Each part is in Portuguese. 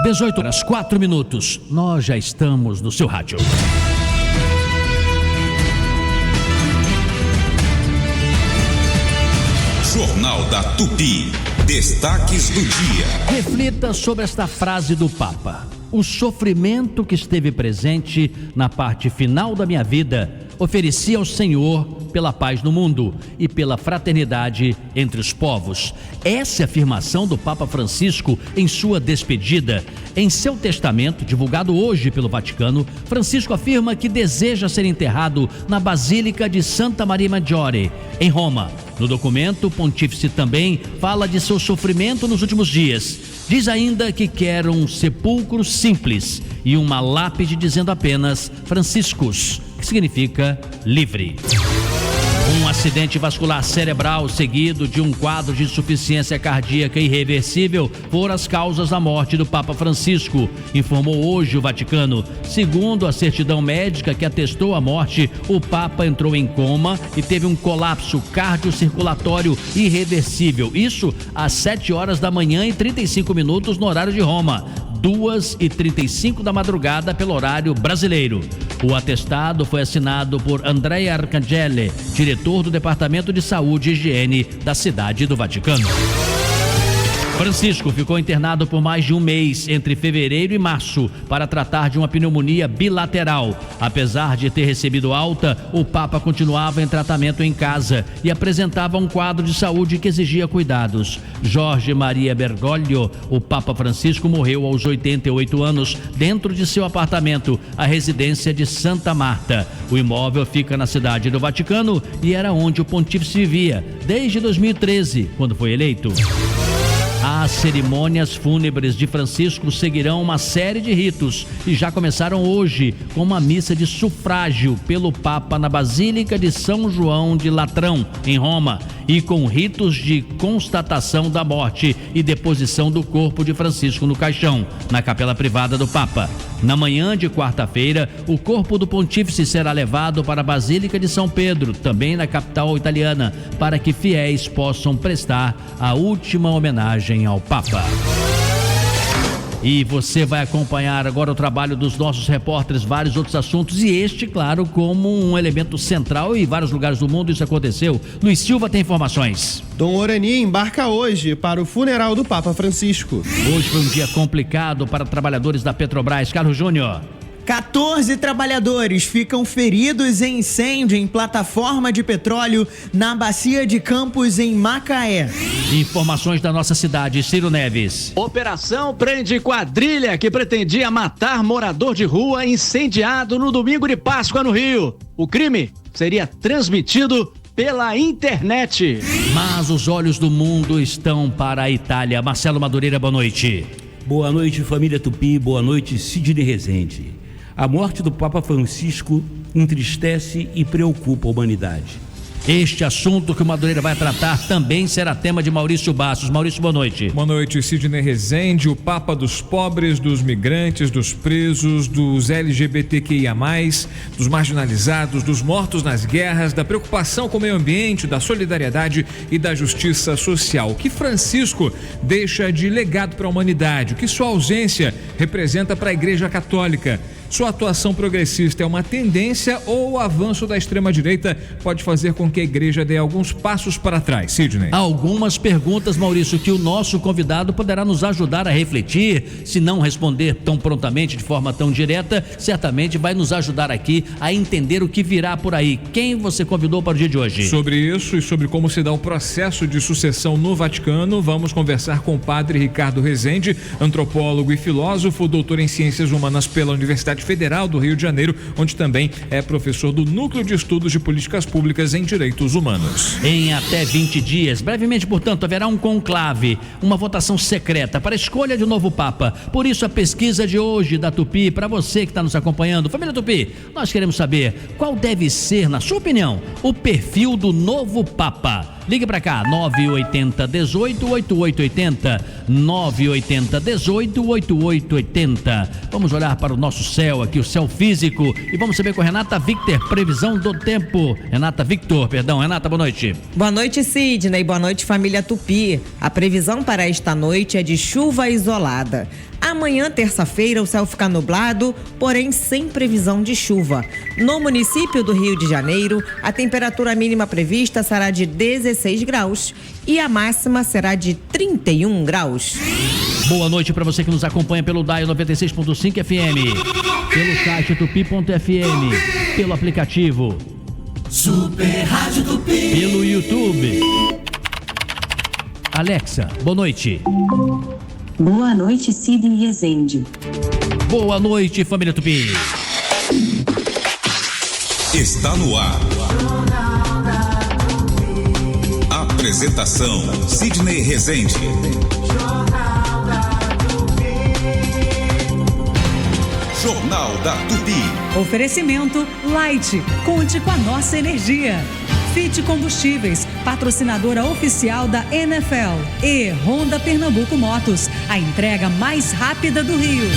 18h04. Nós já estamos no seu rádio. Jornal da Tupi. Destaques do dia. Reflita sobre esta frase do Papa. O sofrimento que esteve presente na parte final da minha vida ofereci ao Senhor pela paz no mundo e pela fraternidade entre os povos. Essa é a afirmação do Papa Francisco em sua despedida. Em seu testamento, divulgado hoje pelo Vaticano, Francisco afirma que deseja ser enterrado na Basílica de Santa Maria Maggiore, em Roma. No documento, o pontífice também fala de seu sofrimento nos últimos dias. Diz ainda que quer um sepulcro simples e uma lápide dizendo apenas Franciscus, que significa livre. Um acidente vascular cerebral seguido de um quadro de insuficiência cardíaca irreversível foram as causas da morte do Papa Francisco, informou hoje o Vaticano. Segundo a certidão médica que atestou a morte, o Papa entrou em coma e teve um colapso cardiocirculatório irreversível. Isso às 7h da manhã e 35 minutos no horário de Roma. 2h35 da madrugada pelo horário brasileiro. O atestado foi assinado por Andrea Arcangeli, diretor do Departamento de Saúde e Higiene da cidade do Vaticano. Francisco ficou internado por mais de um mês entre fevereiro e março para tratar de uma pneumonia bilateral. Apesar de ter recebido alta, o Papa continuava em tratamento em casa e apresentava um quadro de saúde que exigia cuidados. Jorge Maria Bergoglio, o Papa Francisco, morreu aos 88 anos dentro de seu apartamento, a residência de Santa Marta. O imóvel fica na cidade do Vaticano e era onde o pontífice vivia desde 2013, quando foi eleito. As cerimônias fúnebres de Francisco seguirão uma série de ritos e já começaram hoje com uma missa de sufrágio pelo Papa na Basílica de São João de Latrão, em Roma, e com ritos de constatação da morte e deposição do corpo de Francisco no caixão, na capela privada do Papa. Na manhã de quarta-feira, o corpo do pontífice será levado para a Basílica de São Pedro, também na capital italiana, para que fiéis possam prestar a última homenagem ao Papa. E você vai acompanhar agora o trabalho dos nossos repórteres, vários outros assuntos, e este, claro, como um elemento central. Em vários lugares do mundo isso aconteceu. Luiz Silva tem informações. Dom Orani embarca hoje para o funeral do Papa Francisco. Hoje foi um dia complicado para trabalhadores da Petrobras. Carlos Júnior. 14 trabalhadores ficam feridos em incêndio em plataforma de petróleo na Bacia de Campos, em Macaé. Informações da nossa cidade, Ciro Neves. Operação prende quadrilha que pretendia matar morador de rua incendiado no domingo de Páscoa no Rio. O crime seria transmitido pela internet. Mas os olhos do mundo estão para a Itália. Marcelo Madureira, boa noite. Boa noite, família Tupi. Boa noite, Sidney Rezende. A morte do Papa Francisco entristece e preocupa a humanidade. Este assunto que o Madureira vai tratar também será tema de Maurício Bastos. Maurício, boa noite. Boa noite, Sidney Rezende. O Papa dos pobres, dos migrantes, dos presos, dos LGBTQIA+, dos marginalizados, dos mortos nas guerras, da preocupação com o meio ambiente, da solidariedade e da justiça social. O que Francisco deixa de legado para a humanidade? O que sua ausência representa para a Igreja Católica? Sua atuação progressista é uma tendência ou o avanço da extrema-direita pode fazer com que a igreja dê alguns passos para trás? Sidney. Algumas perguntas, Maurício, que o nosso convidado poderá nos ajudar a refletir. Se não responder tão prontamente, de forma tão direta, certamente vai nos ajudar aqui a entender o que virá por aí. Quem você convidou para o dia de hoje? Sobre isso e sobre como se dá o processo de sucessão no Vaticano, vamos conversar com o padre Ricardo Rezende, antropólogo e filósofo, doutor em Ciências Humanas pela Universidade Federal do Rio de Janeiro, onde também é professor do Núcleo de Estudos de Políticas Públicas em Direitos Humanos. Em até 20 dias, brevemente, portanto, haverá um conclave, uma votação secreta para a escolha de um novo Papa. Por isso, a pesquisa de hoje da Tupi, para você que está nos acompanhando, família Tupi, nós queremos saber qual deve ser, na sua opinião, o perfil do novo Papa. Ligue para cá, 980-18-8880, 980-18-8880. Vamos olhar para o nosso céu aqui, o céu físico, e vamos saber com a Renata Victor, previsão do tempo. Renata, boa noite. Boa noite, Sidney, boa noite, família Tupi. A previsão para esta noite é de chuva isolada. Amanhã, terça-feira, o céu fica nublado, porém sem previsão de chuva. No município do Rio de Janeiro, a temperatura mínima prevista será de 16 graus e a máxima será de 31 graus. Boa noite para você que nos acompanha pelo Dial 96.5 FM, pelo site tupi.fm, pelo aplicativo Super Rádio Tupi, pelo YouTube. Alexa, boa noite. Boa noite, Sidney Rezende. Boa noite, família Tupi. Está no ar. Apresentação: Sidney Rezende. Jornal da Tupi. Oferecimento Light. Conte com a nossa energia. Fit Combustíveis, patrocinadora oficial da NFL. E Honda Pernambuco Motos, a entrega mais rápida do Rio.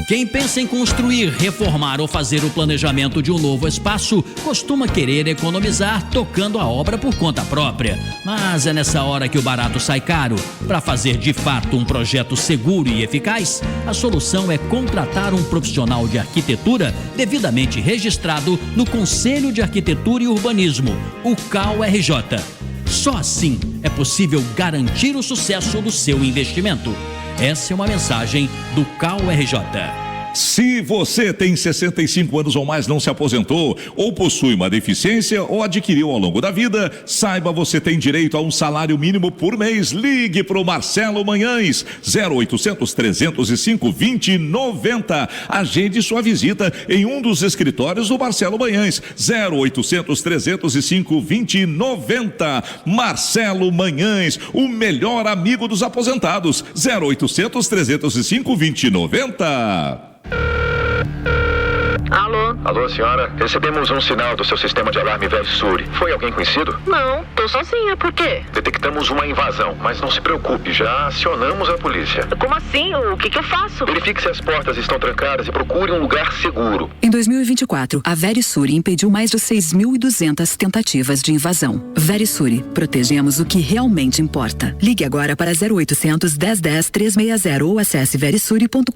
Quem pensa em construir, reformar ou fazer o planejamento de um novo espaço costuma querer economizar tocando a obra por conta própria. Mas é nessa hora que o barato sai caro. Para fazer de fato um projeto seguro e eficaz, a solução é contratar um profissional de arquitetura devidamente registrado no Conselho de Arquitetura e Urbanismo, o CAU-RJ. Só assim é possível garantir o sucesso do seu investimento. Essa é uma mensagem do CAU-RJ. Se você tem 65 anos ou mais, não se aposentou, ou possui uma deficiência ou adquiriu ao longo da vida, saiba, você tem direito a um salário mínimo por mês. Ligue para o Marcelo Manhães, 0800 305 2090. Agende sua visita em um dos escritórios do Marcelo Manhães, 0800 305 2090. Marcelo Manhães, o melhor amigo dos aposentados, 0800 305 2090. Alô? Alô, senhora. Recebemos um sinal do seu sistema de alarme Verisure. Foi alguém conhecido? Não, tô sozinha. Por quê? Detectamos uma invasão, mas não se preocupe, já acionamos a polícia. Como assim? O que eu faço? Verifique se as portas estão trancadas e procure um lugar seguro. Em 2024, a Verisure impediu mais de 6.200 tentativas de invasão. Verisure, protegemos o que realmente importa. Ligue agora para 0800 1010 360 ou acesse verisure.com.br.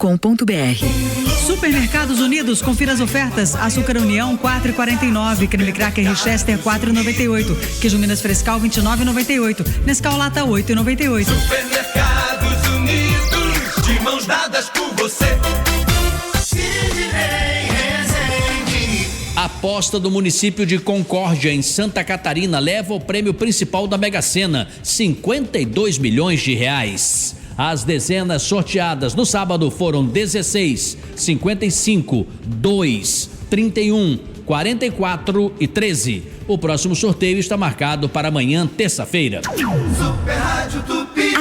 Supermercados Unidos, confira as ofertas. Açúcar União 4,49, creme cracker Richester 4,98, queijo Minas Frescal 29,98, Nescau Lata 8,98. Supermercados Unidos, de mãos dadas por você. A aposta do município de Concórdia, em Santa Catarina, leva o prêmio principal da Mega Sena, 52 milhões de reais. As dezenas sorteadas no sábado foram 16, 55, 2, 31, 44 e 13. O próximo sorteio está marcado para amanhã, terça-feira.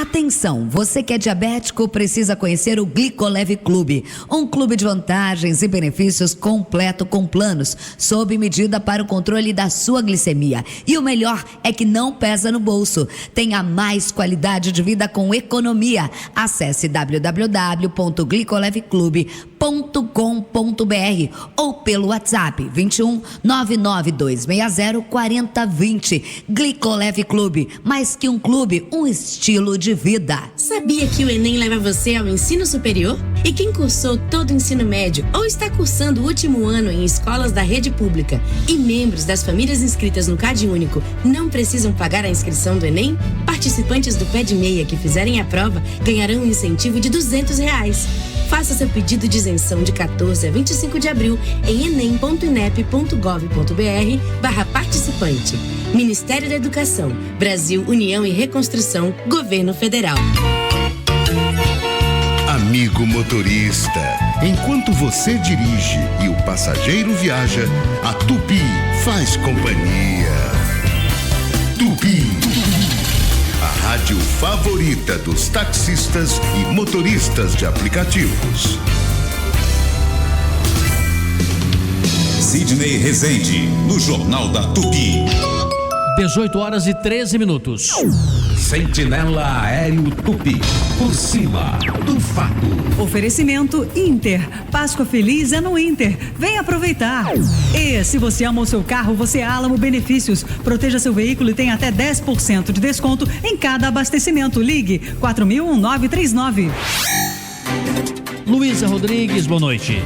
Atenção, você que é diabético precisa conhecer o Glicoleve Clube, um clube de vantagens e benefícios completo com planos sob medida para o controle da sua glicemia. E o melhor é que não pesa no bolso. Tenha mais qualidade de vida com economia. Acesse www.glicoleveclube.com.br ou pelo WhatsApp 21 99260 4020. Glicoleve Clube, mais que um clube, um estilo de vida. Sabia que o Enem leva você ao ensino superior? E quem cursou todo o ensino médio ou está cursando o último ano em escolas da rede pública e membros das famílias inscritas no CadÚnico não precisam pagar a inscrição do Enem? Participantes do Pé de Meia que fizerem a prova ganharão um incentivo de R$200. Faça seu pedido de isenção de 14 a 25 de abril em enem.inep.gov.br/participante. Ministério da Educação, Brasil, União e Reconstrução, Governo Federal. Amigo motorista, enquanto você dirige e o passageiro viaja, a Tupi faz companhia. Tupi, a rádio favorita dos taxistas e motoristas de aplicativos. Sidney Rezende, no Jornal da Tupi. 18 horas e 13 minutos. Sentinela Aéreo Tupi, por cima do fato. Oferecimento Inter. Páscoa feliz é no Inter. Vem aproveitar. E se você ama o seu carro, você é Álamo Benefícios. Proteja seu veículo e tem até 10% de desconto em cada abastecimento. Ligue 4000-1939. Luísa Rodrigues, boa noite.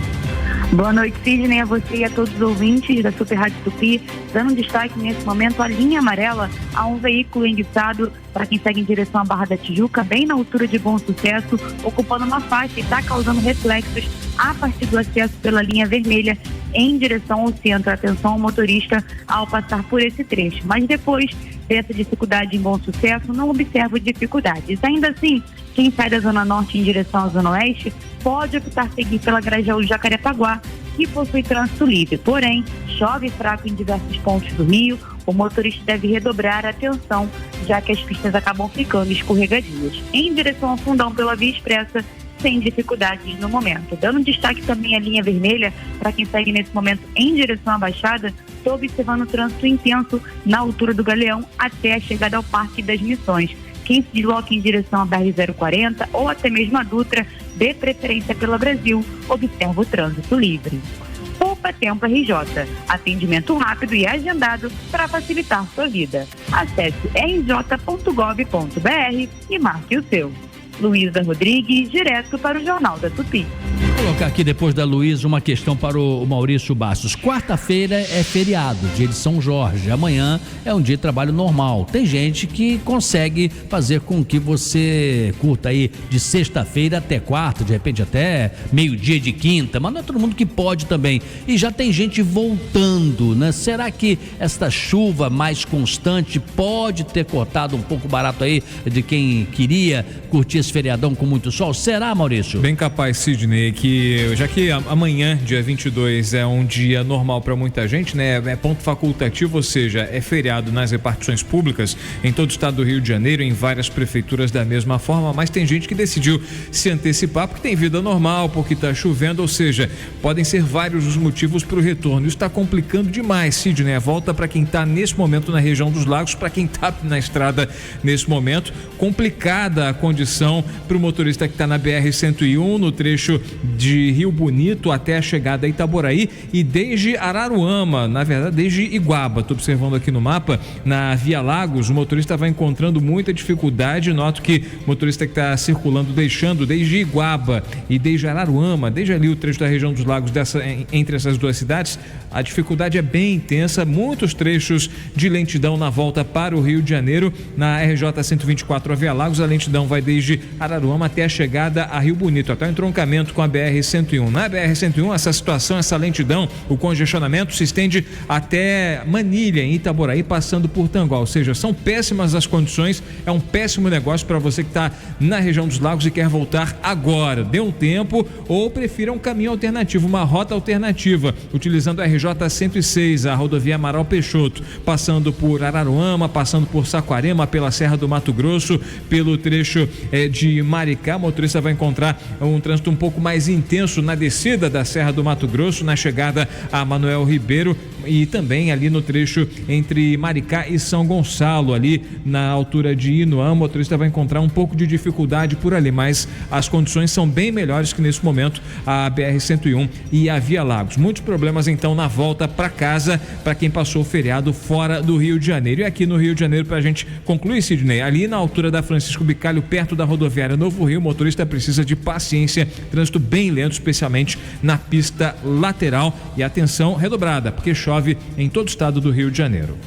Boa noite, Sidney, a você e a todos os ouvintes da Super Rádio Tupi. Dando destaque nesse momento à linha amarela, a um veículo enguiçado para quem segue em direção à Barra da Tijuca, bem na altura de Bom Sucesso, ocupando uma faixa e está causando reflexos a partir do acesso pela linha vermelha em direção ao centro. Atenção ao motorista ao passar por esse trecho. Mas depois dessa dificuldade em Bom Sucesso, não observo dificuldades. Ainda assim, quem sai da Zona Norte em direção à Zona Oeste pode optar seguir pela Grajaú Jacarepaguá, que possui trânsito livre. Porém, chove fraco em diversos pontos do Rio, o motorista deve redobrar a atenção, já que as pistas acabam ficando escorregadias. Em direção ao Fundão pela Via Expressa, sem dificuldades no momento. Dando destaque também à linha vermelha, para quem segue nesse momento em direção à Baixada, estou observando o trânsito intenso na altura do Galeão até a chegada ao Parque das Missões. Quem se desloca em direção à BR-040 ou até mesmo a Dutra, de preferência pela Brasil, observa o trânsito livre. Poupa Tempo RJ, atendimento rápido e agendado para facilitar sua vida. Acesse rj.gov.br e marque o seu. Luísa Rodrigues, direto para o Jornal da Tupi. Vou colocar aqui depois da Luísa uma questão para o Maurício Bastos. Quarta-feira é feriado, dia de São Jorge. Amanhã é um dia de trabalho normal. Tem gente que consegue fazer com que você curta aí de sexta-feira até quarta, de repente até meio-dia de quinta, mas não é todo mundo que pode também. E já tem gente voltando, né? Será que esta chuva mais constante pode ter cortado um pouco o barato aí de quem queria curtir esse feriadão com muito sol? Será, Maurício? Bem capaz, Sidney, que já que amanhã, dia 22, é um dia normal para muita gente, né? É ponto facultativo, ou seja, é feriado nas repartições públicas em todo o estado do Rio de Janeiro, em várias prefeituras da mesma forma, mas tem gente que decidiu se antecipar porque tem vida normal, porque está chovendo, ou seja, podem ser vários os motivos para o retorno. Isso está complicando demais, Sidney. A volta para quem está nesse momento na região dos lagos, para quem está na estrada nesse momento, complicada a condição para o motorista que está na BR-101, no trecho de Rio Bonito até a chegada a Itaboraí e desde Araruama, na verdade desde Iguaba. Estou observando aqui no mapa, na Via Lagos, o motorista vai encontrando muita dificuldade. Noto que o motorista que está circulando, deixando desde Iguaba e desde Araruama, desde ali o trecho da região dos lagos, entre essas duas cidades, a dificuldade é bem intensa. Muitos trechos de lentidão na volta para o Rio de Janeiro. Na RJ 124 a Via Lagos, a lentidão vai desde Araruama até a chegada a Rio Bonito, até o entroncamento com a BR-101. Na BR-101, essa situação, essa lentidão, o congestionamento se estende até Manilha, em Itaboraí, passando por Tanguá. Ou seja, são péssimas as condições, é um péssimo negócio para você que está na região dos lagos e quer voltar agora. Dê um tempo ou prefira um caminho alternativo, uma rota alternativa, utilizando a RJ 106, a rodovia Amaral Peixoto, passando por Araruama, passando por Saquarema, pela Serra do Mato Grosso, pelo trecho de Maricá. O motorista vai encontrar um trânsito um pouco mais intenso na descida da Serra do Mato Grosso, na chegada a Manuel Ribeiro e também ali no trecho entre Maricá e São Gonçalo, ali na altura de Inuã. O motorista vai encontrar um pouco de dificuldade por ali, mas as condições são bem melhores que nesse momento a BR-101 e a Via Lagos. Muitos problemas então na volta para casa para quem passou o feriado fora do Rio de Janeiro. E aqui no Rio de Janeiro, para a gente concluir, Sidney, ali na altura da Francisco Bicalho, perto da rodoviária Novo Rio, o motorista precisa de paciência, trânsito bem lento, especialmente na pista lateral, e atenção redobrada, porque chove em todo o estado do Rio de Janeiro.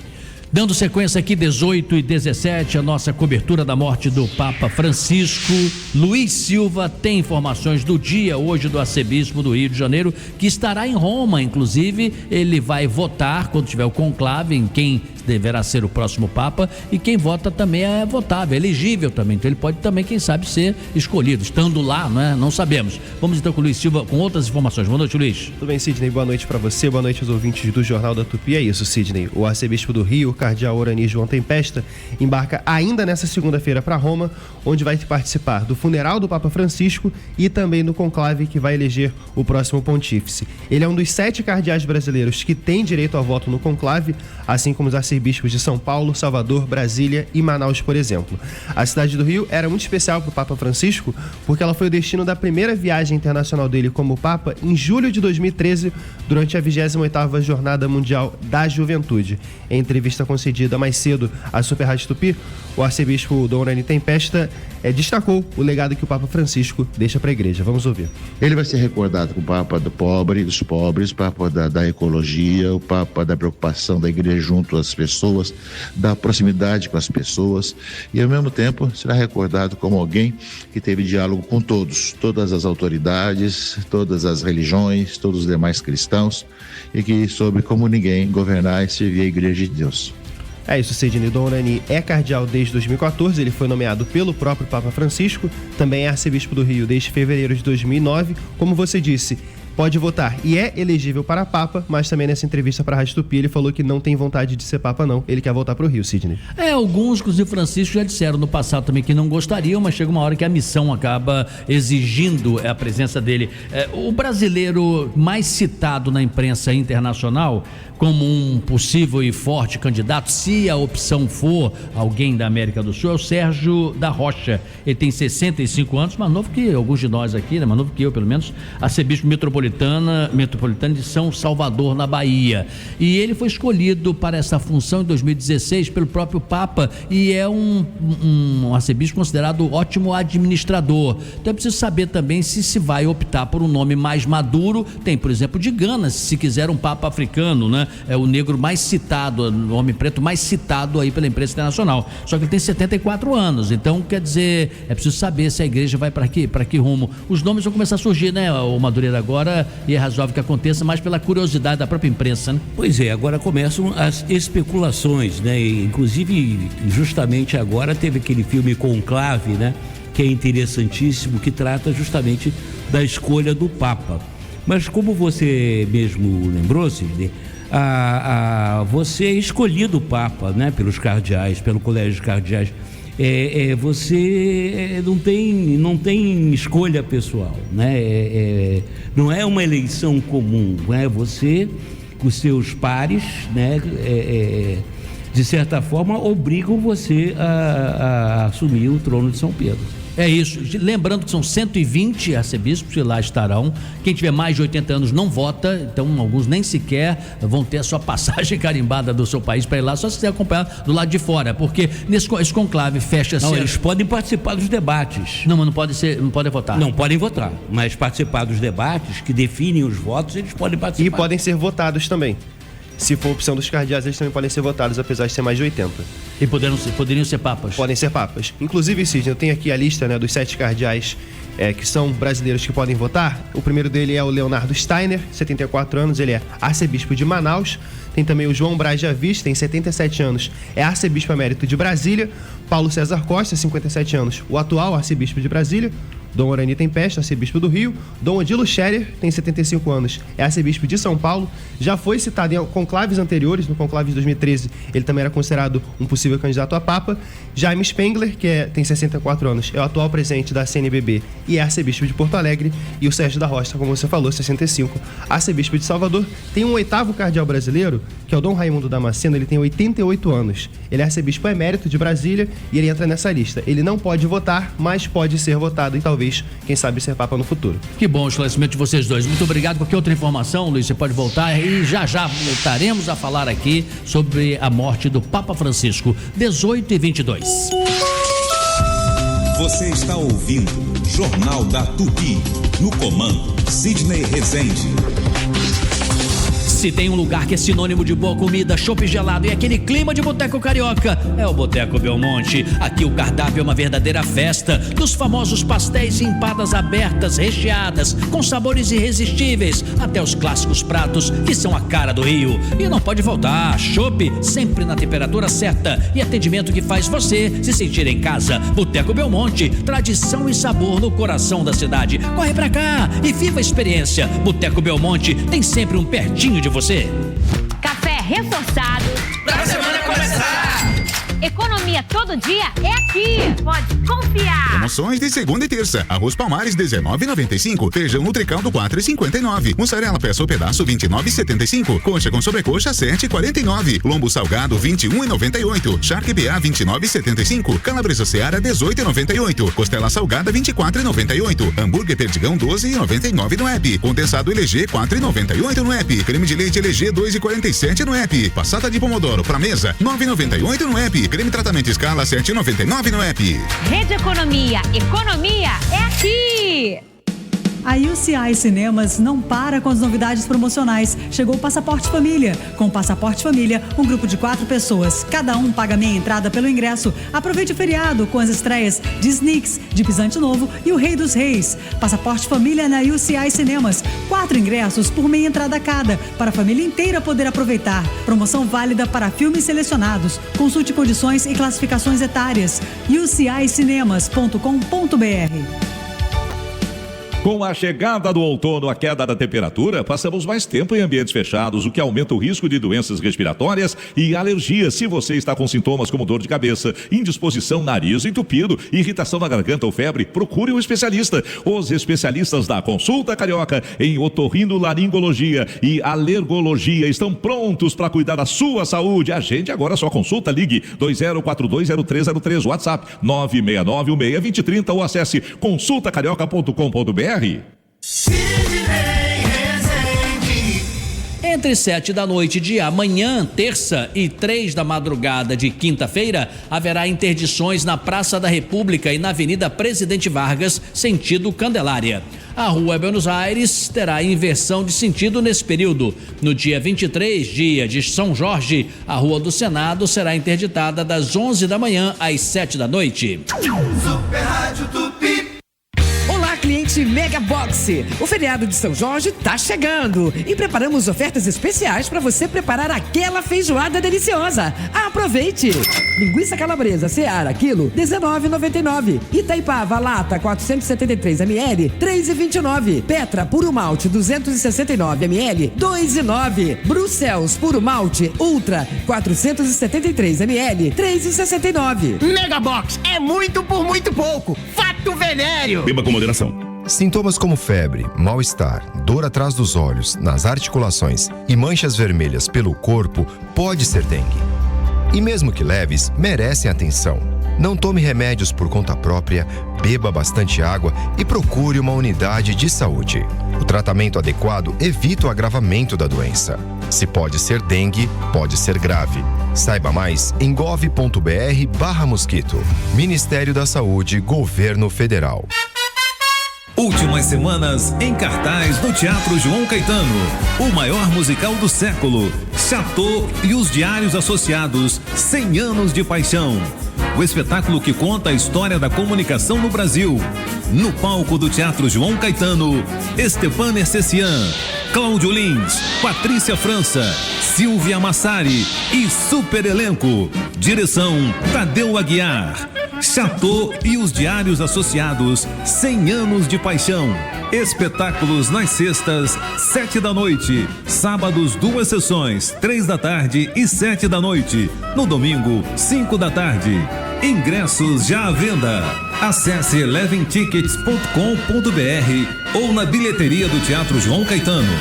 Dando sequência aqui, 18 e 17, a nossa cobertura da morte do Papa Francisco. Luiz Silva tem informações do dia hoje do arcebispo do Rio de Janeiro, que estará em Roma. Inclusive, ele vai votar quando tiver o conclave em quem deverá ser o próximo Papa, e quem vota também é votável, é elegível também, então ele pode também, quem sabe, ser escolhido, estando lá, né? Não sabemos. Vamos então com o Luiz Silva com outras informações. Boa noite, Luiz. Tudo bem, Sidney? Boa noite para você, boa noite aos ouvintes do Jornal da Tupi. É isso, Sidney. O arcebispo do Rio, cardeal Orani João Tempesta, embarca ainda nessa segunda-feira para Roma, onde vai participar do funeral do Papa Francisco e também do conclave que vai eleger o próximo pontífice. Ele é um dos 7 cardeais brasileiros que tem direito ao voto no conclave, assim como os arcebispos arcebispos de São Paulo, Salvador, Brasília e Manaus, por exemplo. A cidade do Rio era muito especial para o Papa Francisco porque ela foi o destino da primeira viagem internacional dele como Papa em julho de 2013, durante a 28ª Jornada Mundial da Juventude. Em entrevista concedida mais cedo à Super Rádio Tupi, o arcebispo Dom Orani Tempesta destacou o legado que o Papa Francisco deixa para a igreja. Vamos ouvir. Ele vai ser recordado como Papa do pobre, dos pobres, Papa da ecologia, o Papa da preocupação da igreja junto às pessoas, da proximidade com as pessoas, e ao mesmo tempo será recordado como alguém que teve diálogo com todas as autoridades, todas as religiões, todos os demais cristãos, e que soube como ninguém governar e servir a igreja de Deus. É isso, Sidney. Dom Orani é cardeal desde 2014, ele foi nomeado pelo próprio Papa Francisco, também é arcebispo do Rio desde fevereiro de 2009. Como você disse, pode votar e é elegível para Papa, mas também nessa entrevista para a Rádio Tupi ele falou que não tem vontade de ser Papa não, ele quer voltar para o Rio, Sidney. Alguns, inclusive Francisco, já disseram no passado também que não gostariam, mas chega uma hora que a missão acaba exigindo a presença dele. O brasileiro mais citado na imprensa internacional como um possível e forte candidato, se a opção for alguém da América do Sul, é o Sérgio da Rocha. Ele tem 65 anos, mais novo que alguns de nós aqui, né? Mais novo que eu, pelo menos, arcebispo metropolitano de São Salvador, na Bahia. E ele foi escolhido para essa função em 2016 pelo próprio Papa e é um arcebispo considerado ótimo administrador. Então é preciso saber também se vai optar por um nome mais maduro. Tem, por exemplo, de Gana, se quiser um Papa africano, né? É o negro mais citado, o homem preto mais citado aí pela imprensa internacional. Só que ele tem 74 anos, então quer dizer, é preciso saber se a igreja vai para que rumo. Os nomes vão começar a surgir, né, o Madureira, agora, e é razoável que aconteça mais pela curiosidade da própria imprensa, né? Pois é, agora começam as especulações, né? Inclusive, justamente agora teve aquele filme Conclave, né? Que é interessantíssimo, que trata justamente da escolha do Papa. Mas como você mesmo lembrou, Sidney, você é escolhido Papa, né, pelos cardeais, pelo colégio de cardeais. Você não tem escolha pessoal, né? Não é uma eleição comum, né? Você, com seus pares, né, de certa forma, obrigam você a assumir o trono de São Pedro. É isso, lembrando que são 120 arcebispos que lá estarão. Quem tiver mais de 80 anos não vota, então alguns nem sequer vão ter a sua passagem carimbada do seu país para ir lá, só se quiser acompanhar do lado de fora, porque esse conclave fecha-se. Não, eles podem participar dos debates. Não, mas não podem votar. Não podem votar, mas participar dos debates que definem os votos, eles podem participar. E podem ser votados também. Se for opção dos cardeais, eles também podem ser votados, apesar de ser mais de 80. E poderiam ser papas? Podem ser papas. Inclusive, Sidney, eu tenho aqui a lista, né, dos 7 cardeais que são brasileiros que podem votar. O primeiro dele é o Leonardo Steiner, 74 anos, ele é arcebispo de Manaus. Tem também o João Braz de Avis, tem 77 anos, é arcebispo emérito de Brasília. Paulo César Costa, 57 anos, o atual arcebispo de Brasília. Dom Orani Tempesta, arcebispo do Rio. Dom Odilo Scherer, tem 75 anos, é arcebispo de São Paulo. Já foi citado em conclaves anteriores, no conclave de 2013, ele também era considerado um possível candidato a Papa. Jaime Spengler, que tem 64 anos, é o atual presidente da CNBB e é arcebispo de Porto Alegre. E o Sérgio da Rocha, como você falou, 65, arcebispo de Salvador. Tem um 8º cardeal brasileiro, que é o Dom Raimundo Damasceno, ele tem 88 anos. Ele é arcebispo emérito de Brasília e ele entra nessa lista. Ele não pode votar, mas pode ser votado e talvez, quem sabe, ser Papa no futuro. Que bom o esclarecimento de vocês dois. Muito obrigado. Qualquer outra informação, Luiz, você pode voltar e já voltaremos a falar aqui sobre a morte do Papa Francisco. 18h22. Você está ouvindo Jornal da Tupi. No comando, Sidney Rezende. Se tem um lugar que é sinônimo de boa comida, chopp gelado e aquele clima de boteco carioca, é o Boteco Belmonte. Aqui o cardápio é uma verdadeira festa, dos famosos pastéis e empadas abertas, recheadas, com sabores irresistíveis, até os clássicos pratos que são a cara do Rio. E não pode faltar, chopp sempre na temperatura certa e atendimento que faz você se sentir em casa. Boteco Belmonte, tradição e sabor no coração da cidade. Corre pra cá e viva a experiência. Boteco Belmonte tem sempre um pertinho de você. Café reforçado pra semana começar. Economia todo dia é aqui. Pode confiar. Promoções de segunda e terça. Arroz Palmares, R$19,95. Feijão Nutricaldo, R$4,59. Mussarela peça ou pedaço, R$29,75. Coxa com sobrecoxa, R$7,49. Lombo salgado, R$21,98. Charque BA, R$29,75. Calabresa Seara, R$18,98. Costela salgada, R$24,98. Hambúrguer Perdigão, R$12,99 no app. Condensado LG, R$4,98 no app. Creme de leite LG, R$2,47 no app. Passata de pomodoro pra mesa, R$9,98 no app. Creme tratamento Escala, R$7,99 no app. Rede Economia. Economia é aqui! A UCI Cinemas não para com as novidades promocionais. Chegou o Passaporte Família. Com o Passaporte Família, um grupo de 4 pessoas. Cada um paga meia entrada pelo ingresso. Aproveite o feriado com as estreias de Sneaks, de Pisante Novo e O Rei dos Reis. Passaporte Família na UCI Cinemas. 4 ingressos por meia entrada cada, para a família inteira poder aproveitar. Promoção válida para filmes selecionados. Consulte condições e classificações etárias. ucicinemas.com.br. Com a chegada do outono, a queda da temperatura, passamos mais tempo em ambientes fechados, o que aumenta o risco de doenças respiratórias e alergias. Se você está com sintomas como dor de cabeça, indisposição, nariz entupido, irritação na garganta ou febre, procure um especialista. Os especialistas da Consulta Carioca em otorrinolaringologia e alergologia estão prontos para cuidar da sua saúde. Agende agora a sua consulta. Ligue 20420303, WhatsApp 969162030 ou acesse consultacarioca.com.br. Entre 7 da noite de amanhã, terça, e 3 da madrugada de quinta-feira, haverá interdições na Praça da República e na Avenida Presidente Vargas, sentido Candelária. A Rua Buenos Aires terá inversão de sentido nesse período. No dia 23, dia de São Jorge, a Rua do Senado será interditada das 11 da manhã às 7 da noite. Super Rádio Tupi. Cliente Mega Box. O feriado de São Jorge tá chegando e preparamos ofertas especiais para você preparar aquela feijoada deliciosa. Aproveite! Linguiça calabresa Seara, quilo, R$19,99. Itaipava, lata, 473 ml, R$3,29. Petra, puro malte, 269 ml, R$2,09. Brussels, puro malte, Ultra, 473 ml, R$3,69. Mega Box é muito por muito pouco. Fato venéreo. Beba com moderação. Sintomas como febre, mal-estar, dor atrás dos olhos, nas articulações e manchas vermelhas pelo corpo pode ser dengue. E mesmo que leves, merecem atenção. Não tome remédios por conta própria, beba bastante água e procure uma unidade de saúde. O tratamento adequado evita o agravamento da doença. Se pode ser dengue, pode ser grave. Saiba mais em gov.br/mosquito. Ministério da Saúde, Governo Federal. Últimas semanas em cartaz no Teatro João Caetano, o maior musical do século, Chateau e os Diários Associados, 100 anos de paixão. O espetáculo que conta a história da comunicação no Brasil. No palco do Teatro João Caetano, Stepan Ercecian, Cláudio Lins, Patrícia França, Silvia Massari e super elenco. Direção Tadeu Aguiar. Chateau e os Diários Associados, 100 anos de paixão. Espetáculos nas sextas, 7 da noite. Sábados, 2 sessões, 3 da tarde e 7 da noite. No domingo, 5 da tarde. Ingressos já à venda. Acesse eleventickets.com.br ou na bilheteria do Teatro João Caetano.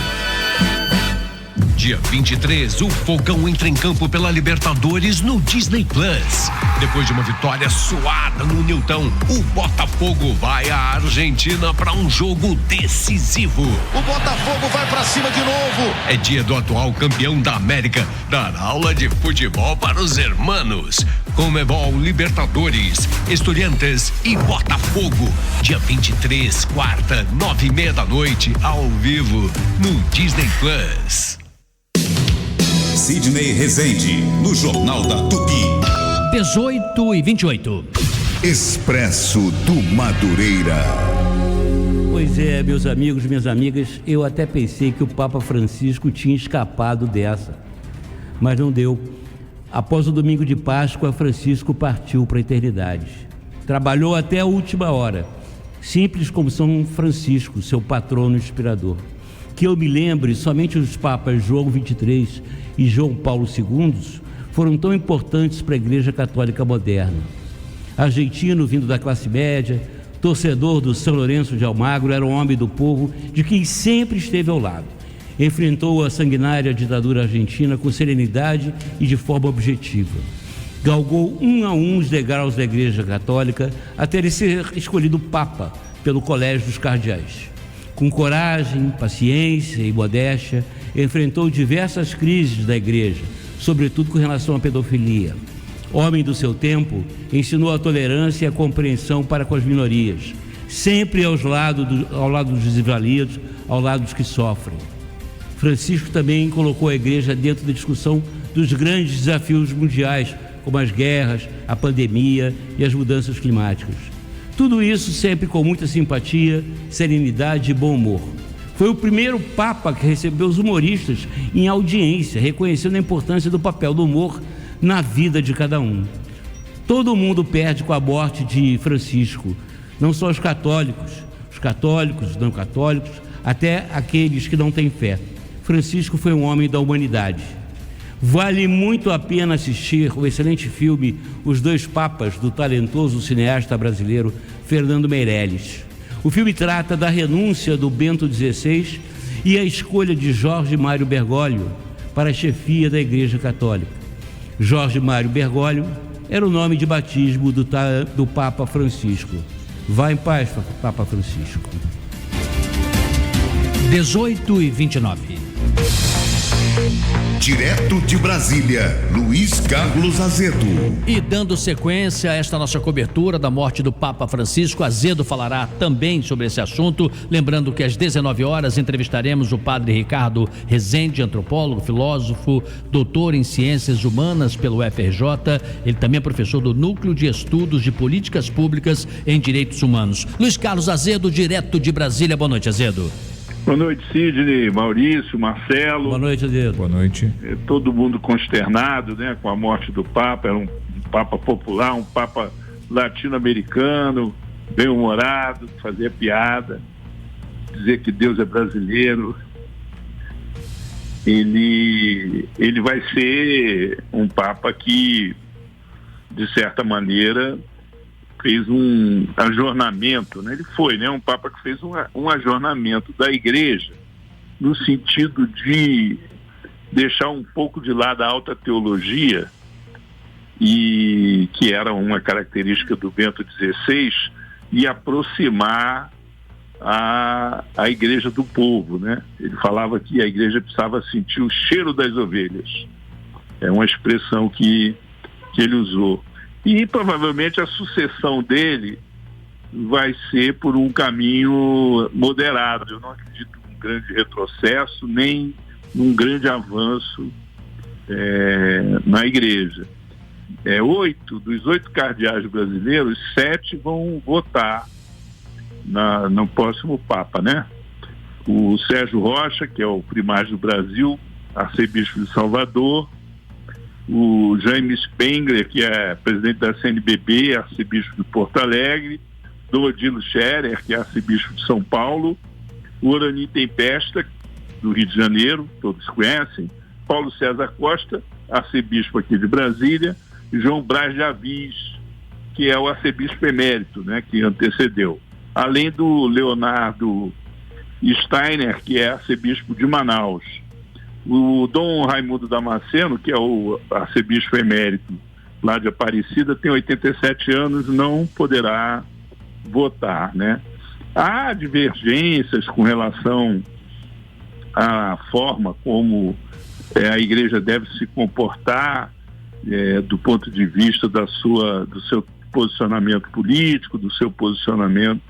Dia 23, o Fogão entra em campo pela Libertadores no Disney Plus. Depois de uma vitória suada no Newton, o Botafogo vai à Argentina para um jogo decisivo. O Botafogo vai para cima de novo. É dia do atual campeão da América dar aula de futebol para os hermanos. Conmebol, Libertadores, Estudiantes e Botafogo. Dia 23, quarta, 9:30 da noite, ao vivo, no Disney Plus. Sidney Rezende, no Jornal da Tupi. 18:28. Expresso do Madureira. Pois é, meus amigos, minhas amigas, eu até pensei que o Papa Francisco tinha escapado dessa, mas não deu. Após o domingo de Páscoa, Francisco partiu para a eternidade. Trabalhou até a última hora, simples como São Francisco, seu patrono inspirador. Que eu me lembre, somente os papas João XXIII e João Paulo II foram tão importantes para a Igreja Católica moderna. Argentino, vindo da classe média, torcedor do São Lourenço de Almagro, era um homem do povo de quem sempre esteve ao lado. Enfrentou a sanguinária ditadura argentina com serenidade e de forma objetiva. Galgou um a um os degraus da Igreja Católica até ele ser escolhido Papa pelo Colégio dos Cardeais. Com coragem, paciência e modéstia, enfrentou diversas crises da Igreja, sobretudo com relação à pedofilia. Homem do seu tempo, ensinou a tolerância e a compreensão para com as minorias, sempre ao lado dos desvalidos, ao lado dos que sofrem. Francisco também colocou a Igreja dentro da discussão dos grandes desafios mundiais, como as guerras, a pandemia e as mudanças climáticas. Tudo isso sempre com muita simpatia, serenidade e bom humor. Foi o primeiro Papa que recebeu os humoristas em audiência, reconhecendo a importância do papel do humor na vida de cada um. Todo mundo perde com a morte de Francisco, não só os católicos, os não católicos, até aqueles que não têm fé. Francisco foi um homem da humanidade. Vale muito a pena assistir o excelente filme Os Dois Papas, do talentoso cineasta brasileiro Fernando Meirelles. O filme trata da renúncia do Bento XVI e a escolha de Jorge Mário Bergoglio para a chefia da Igreja Católica. Jorge Mário Bergoglio era o nome de batismo do Papa Francisco. Vá em paz, Papa Francisco. 18h29. Direto de Brasília, Luiz Carlos Azedo. E dando sequência a esta nossa cobertura da morte do Papa Francisco, Azedo falará também sobre esse assunto. Lembrando que às 19 horas entrevistaremos o padre Ricardo Rezende, antropólogo, filósofo, doutor em ciências humanas pelo FRJ. Ele também é professor do Núcleo de Estudos de Políticas Públicas em Direitos Humanos. Luiz Carlos Azedo, direto de Brasília. Boa noite, Azedo. Boa noite, Sidney, Maurício, Marcelo. Boa noite, Azedo. Boa noite. Todo mundo consternado, né, com a morte do Papa. Era um Papa popular, um Papa latino-americano, bem-humorado, fazia piada, dizer que Deus é brasileiro. Ele vai ser um Papa que, de certa maneira, fez um ajornamento, né? Ele foi, né, um Papa que fez um ajornamento da Igreja, no sentido de deixar um pouco de lado a alta teologia, e que era uma característica do Bento XVI, e aproximar a Igreja do povo, né? Ele falava que a Igreja precisava sentir o cheiro das ovelhas. É uma expressão que ele usou. E provavelmente a sucessão dele vai ser por um caminho moderado. Eu não acredito num grande retrocesso, nem num grande avanço na Igreja. 8 dos 8 cardeais brasileiros, 7 vão votar no próximo Papa, né? O Sérgio Rocha, que é o primaz do Brasil, arcebispo de Salvador, o Jaime Spengler, que é presidente da CNBB, arcebispo de Porto Alegre, Dom Odilo Scherer, que é arcebispo de São Paulo, o Orani Tempesta, do Rio de Janeiro, todos conhecem, Paulo César Costa, arcebispo aqui de Brasília, e João Braz de Avis, que é o arcebispo emérito, né, que antecedeu. Além do Leonardo Steiner, que é arcebispo de Manaus. O Dom Raimundo Damasceno, que é o arcebispo emérito lá de Aparecida, tem 87 anos, não poderá votar, né? Há divergências com relação à forma como a Igreja deve se comportar do ponto de vista do seu posicionamento político, do seu posicionamento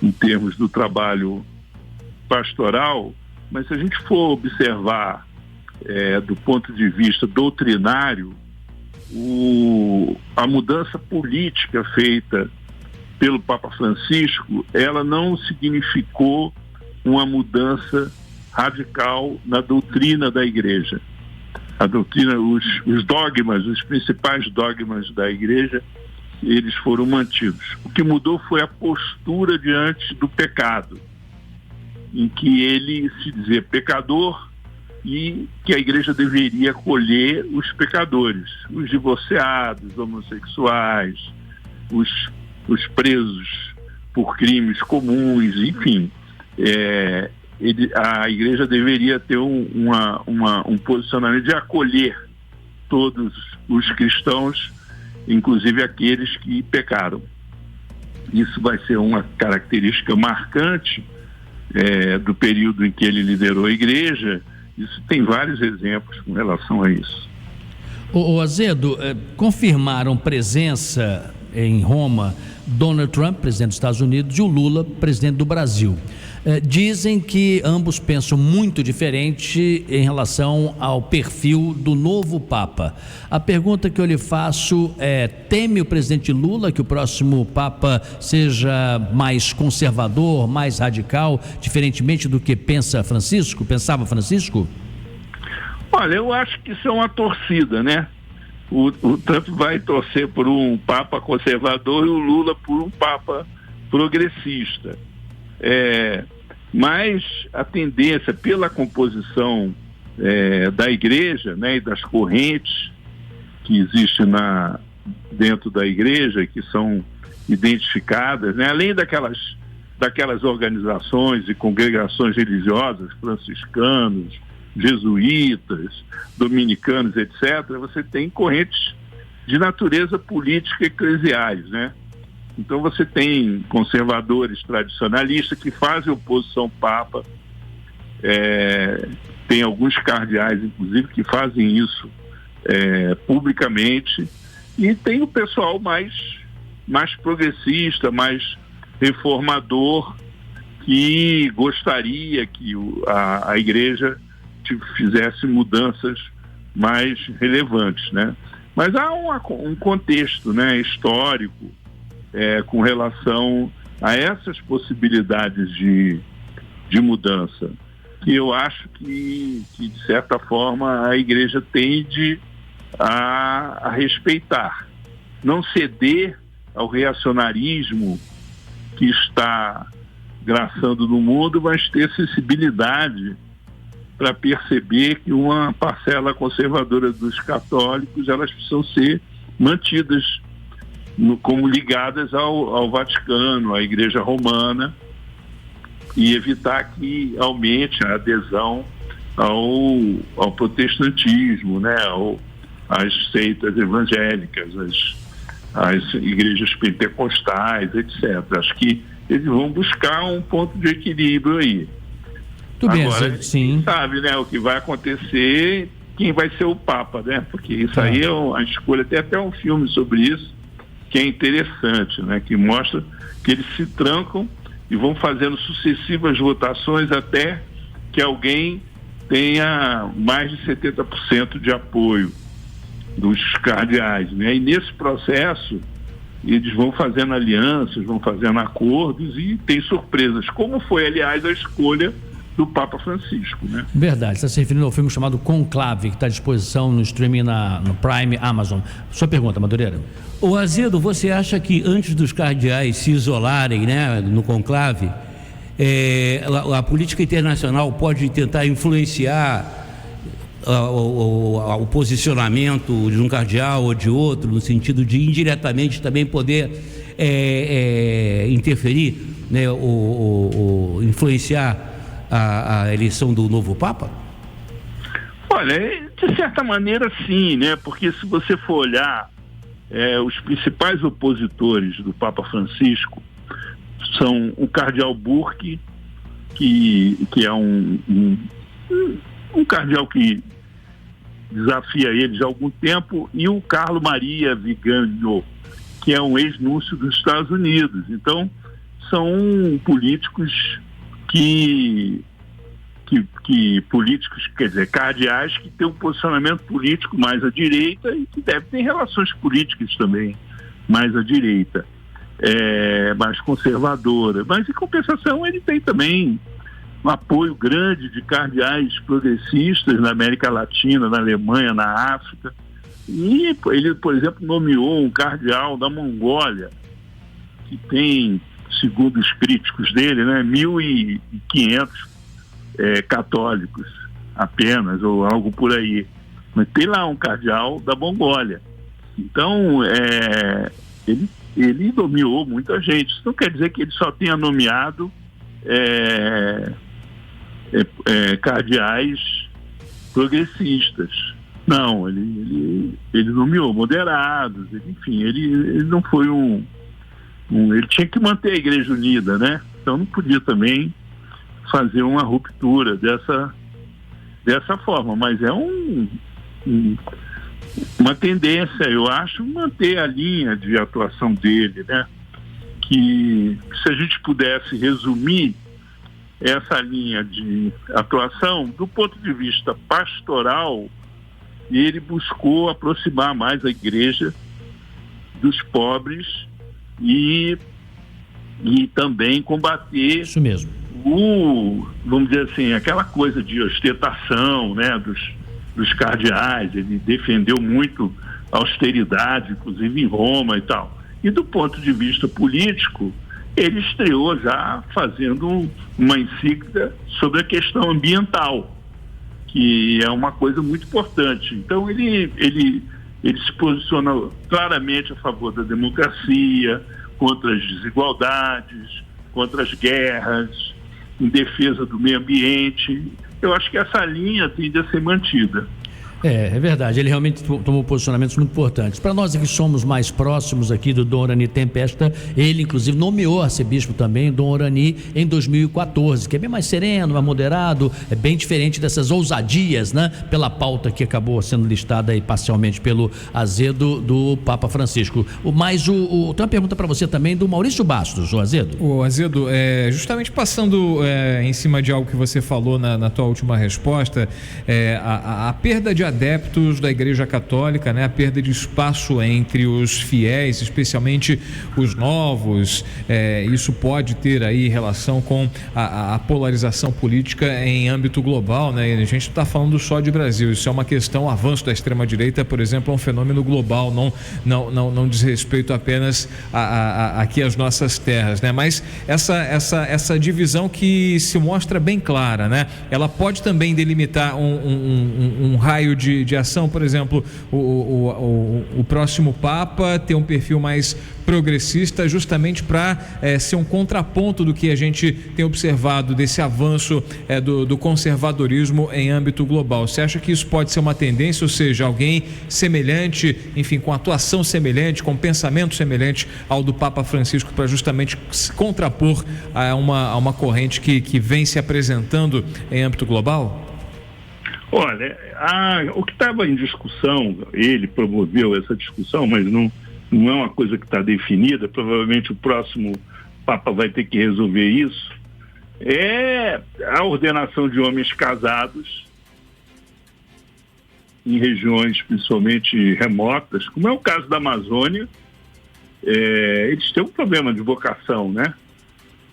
em termos do trabalho pastoral. Mas se a gente for observar do ponto de vista doutrinário, a mudança política feita pelo Papa Francisco, ela não significou uma mudança radical na doutrina da Igreja. A doutrina, os dogmas, os principais dogmas da Igreja, eles foram mantidos. O que mudou foi a postura diante do pecado, em que ele se dizia pecador e que a Igreja deveria acolher os pecadores, os divorciados, homossexuais, os presos por crimes comuns, enfim. A igreja deveria ter um posicionamento de acolher todos os cristãos, inclusive aqueles que pecaram. Isso vai ser uma característica marcante do período em que ele liderou a igreja. Isso tem vários exemplos com relação a isso. O Azedo, confirmaram presença em Roma Donald Trump, presidente dos Estados Unidos, e o Lula, presidente do Brasil. Dizem que ambos pensam muito diferente em relação ao perfil do novo Papa. A pergunta que eu lhe faço é: teme o presidente Lula que o próximo Papa seja mais conservador, mais radical, diferentemente do que pensava Francisco? Olha, eu acho que isso é uma torcida, né? O Trump vai torcer por um Papa conservador e o Lula por um Papa progressista. Mas a tendência pela composição da igreja, né, e das correntes que existem dentro da igreja, que são identificadas, né, além daquelas organizações e congregações religiosas, franciscanos, jesuítas, dominicanos, etc., você tem correntes de natureza política e eclesiais, né? Então você tem conservadores tradicionalistas que fazem oposição ao Papa, tem alguns cardeais, inclusive, que fazem isso publicamente, e tem o pessoal mais progressista, mais reformador, que gostaria que a igreja fizesse mudanças mais relevantes, né? Mas há um contexto, né, histórico com relação a essas possibilidades de mudança, que eu acho que de certa forma a igreja tende a respeitar, não ceder ao reacionarismo que está graçando no mundo, mas ter sensibilidade para perceber que uma parcela conservadora dos católicos, elas precisam ser mantidas como ligadas ao Vaticano, à Igreja Romana, e evitar que aumente a adesão ao protestantismo, né, às seitas evangélicas, às igrejas pentecostais, etc. Acho que eles vão buscar um ponto de equilíbrio aí. Agora, sim, sabe, né, o que vai acontecer, quem vai ser o Papa, né? Porque isso aí é a escolha. Tem até um filme sobre isso que é interessante, né? Que mostra que eles se trancam e vão fazendo sucessivas votações até que alguém tenha mais de 70% de apoio dos cardeais, né? E nesse processo eles vão fazendo alianças, vão fazendo acordos e tem surpresas, como foi, aliás, a escolha do Papa Francisco, né? Verdade, está se referindo ao filme chamado Conclave, que está à disposição no streaming no Prime Amazon. Sua pergunta, Madureira. O Azedo, você acha que antes dos cardeais se isolarem, né, no conclave, a política internacional pode tentar influenciar o posicionamento de um cardeal ou de outro, no sentido de indiretamente também poder interferir, né, influenciar a eleição do novo Papa? Olha, de certa maneira sim, né? Porque se você for olhar os principais opositores do Papa Francisco são o cardeal Burke, que é um cardeal que desafia eles há algum tempo, e o Carlo Maria Vigano, que é um ex-núncio dos Estados Unidos. Então, são políticos políticos, quer dizer, cardeais que têm um posicionamento político mais à direita e que devem ter relações políticas também mais à direita, mais conservadora. Mas, em compensação, ele tem também um apoio grande de cardeais progressistas na América Latina, na Alemanha, na África. E ele, por exemplo, nomeou um cardeal da Mongólia, que tem, segundo os críticos dele, né, 1.500 católicos apenas, ou algo por aí. Mas tem lá um cardeal da Mongólia. Então, ele ele nomeou muita gente. Isso não quer dizer que ele só tenha nomeado cardeais progressistas. Não, ele nomeou moderados, ele não foi ele tinha que manter a igreja unida, né? Então não podia também fazer uma ruptura dessa forma, mas é uma tendência, eu acho, manter a linha de atuação dele, né? Que se a gente pudesse resumir essa linha de atuação, do ponto de vista pastoral, ele buscou aproximar mais a igreja dos pobres e também combater isso mesmo, vamos dizer assim, aquela coisa de ostentação, né, dos cardeais. Ele defendeu muito a austeridade, inclusive em Roma e tal. E do ponto de vista político, ele estreou já fazendo uma encíclica sobre a questão ambiental, que é uma coisa muito importante. Então ele se posiciona claramente a favor da democracia, contra as desigualdades, contra as guerras, em defesa do meio ambiente. Eu acho que essa linha tende a ser mantida. É verdade, ele realmente tomou posicionamentos muito importantes. Para nós que somos mais próximos aqui do Dom Orani Tempesta, ele inclusive nomeou arcebispo também, Dom Orani, em 2014, que é bem mais sereno, mais moderado, é bem diferente dessas ousadias, né? Pela pauta que acabou sendo listada aí parcialmente pelo Azedo do Papa Francisco. Tem uma pergunta para você também do Maurício Bastos, o Azedo. O Azedo, justamente passando em cima de algo que você falou na tua última resposta, a perda de adeptos da Igreja Católica, né? A perda de espaço entre os fiéis, especialmente os novos, isso pode ter aí relação com a polarização política em âmbito global, né? E a gente está falando só de Brasil, isso é uma questão, o avanço da extrema-direita, por exemplo, é um fenômeno global, não diz respeito apenas aqui às nossas terras, né? Mas essa divisão que se mostra bem clara, né? Ela pode também delimitar um raio de ação, por exemplo, o próximo Papa ter um perfil mais progressista, justamente para ser um contraponto do que a gente tem observado desse avanço do conservadorismo em âmbito global. Você acha que isso pode ser uma tendência, ou seja, alguém semelhante, enfim, com atuação semelhante, com pensamento semelhante ao do Papa Francisco, para justamente se contrapor a uma corrente que vem se apresentando em âmbito global? Olha, o que estava em discussão, ele promoveu essa discussão, mas não é uma coisa que está definida, provavelmente o próximo Papa vai ter que resolver isso, é a ordenação de homens casados em regiões principalmente remotas, como é o caso da Amazônia. Eles têm um problema de vocação, né?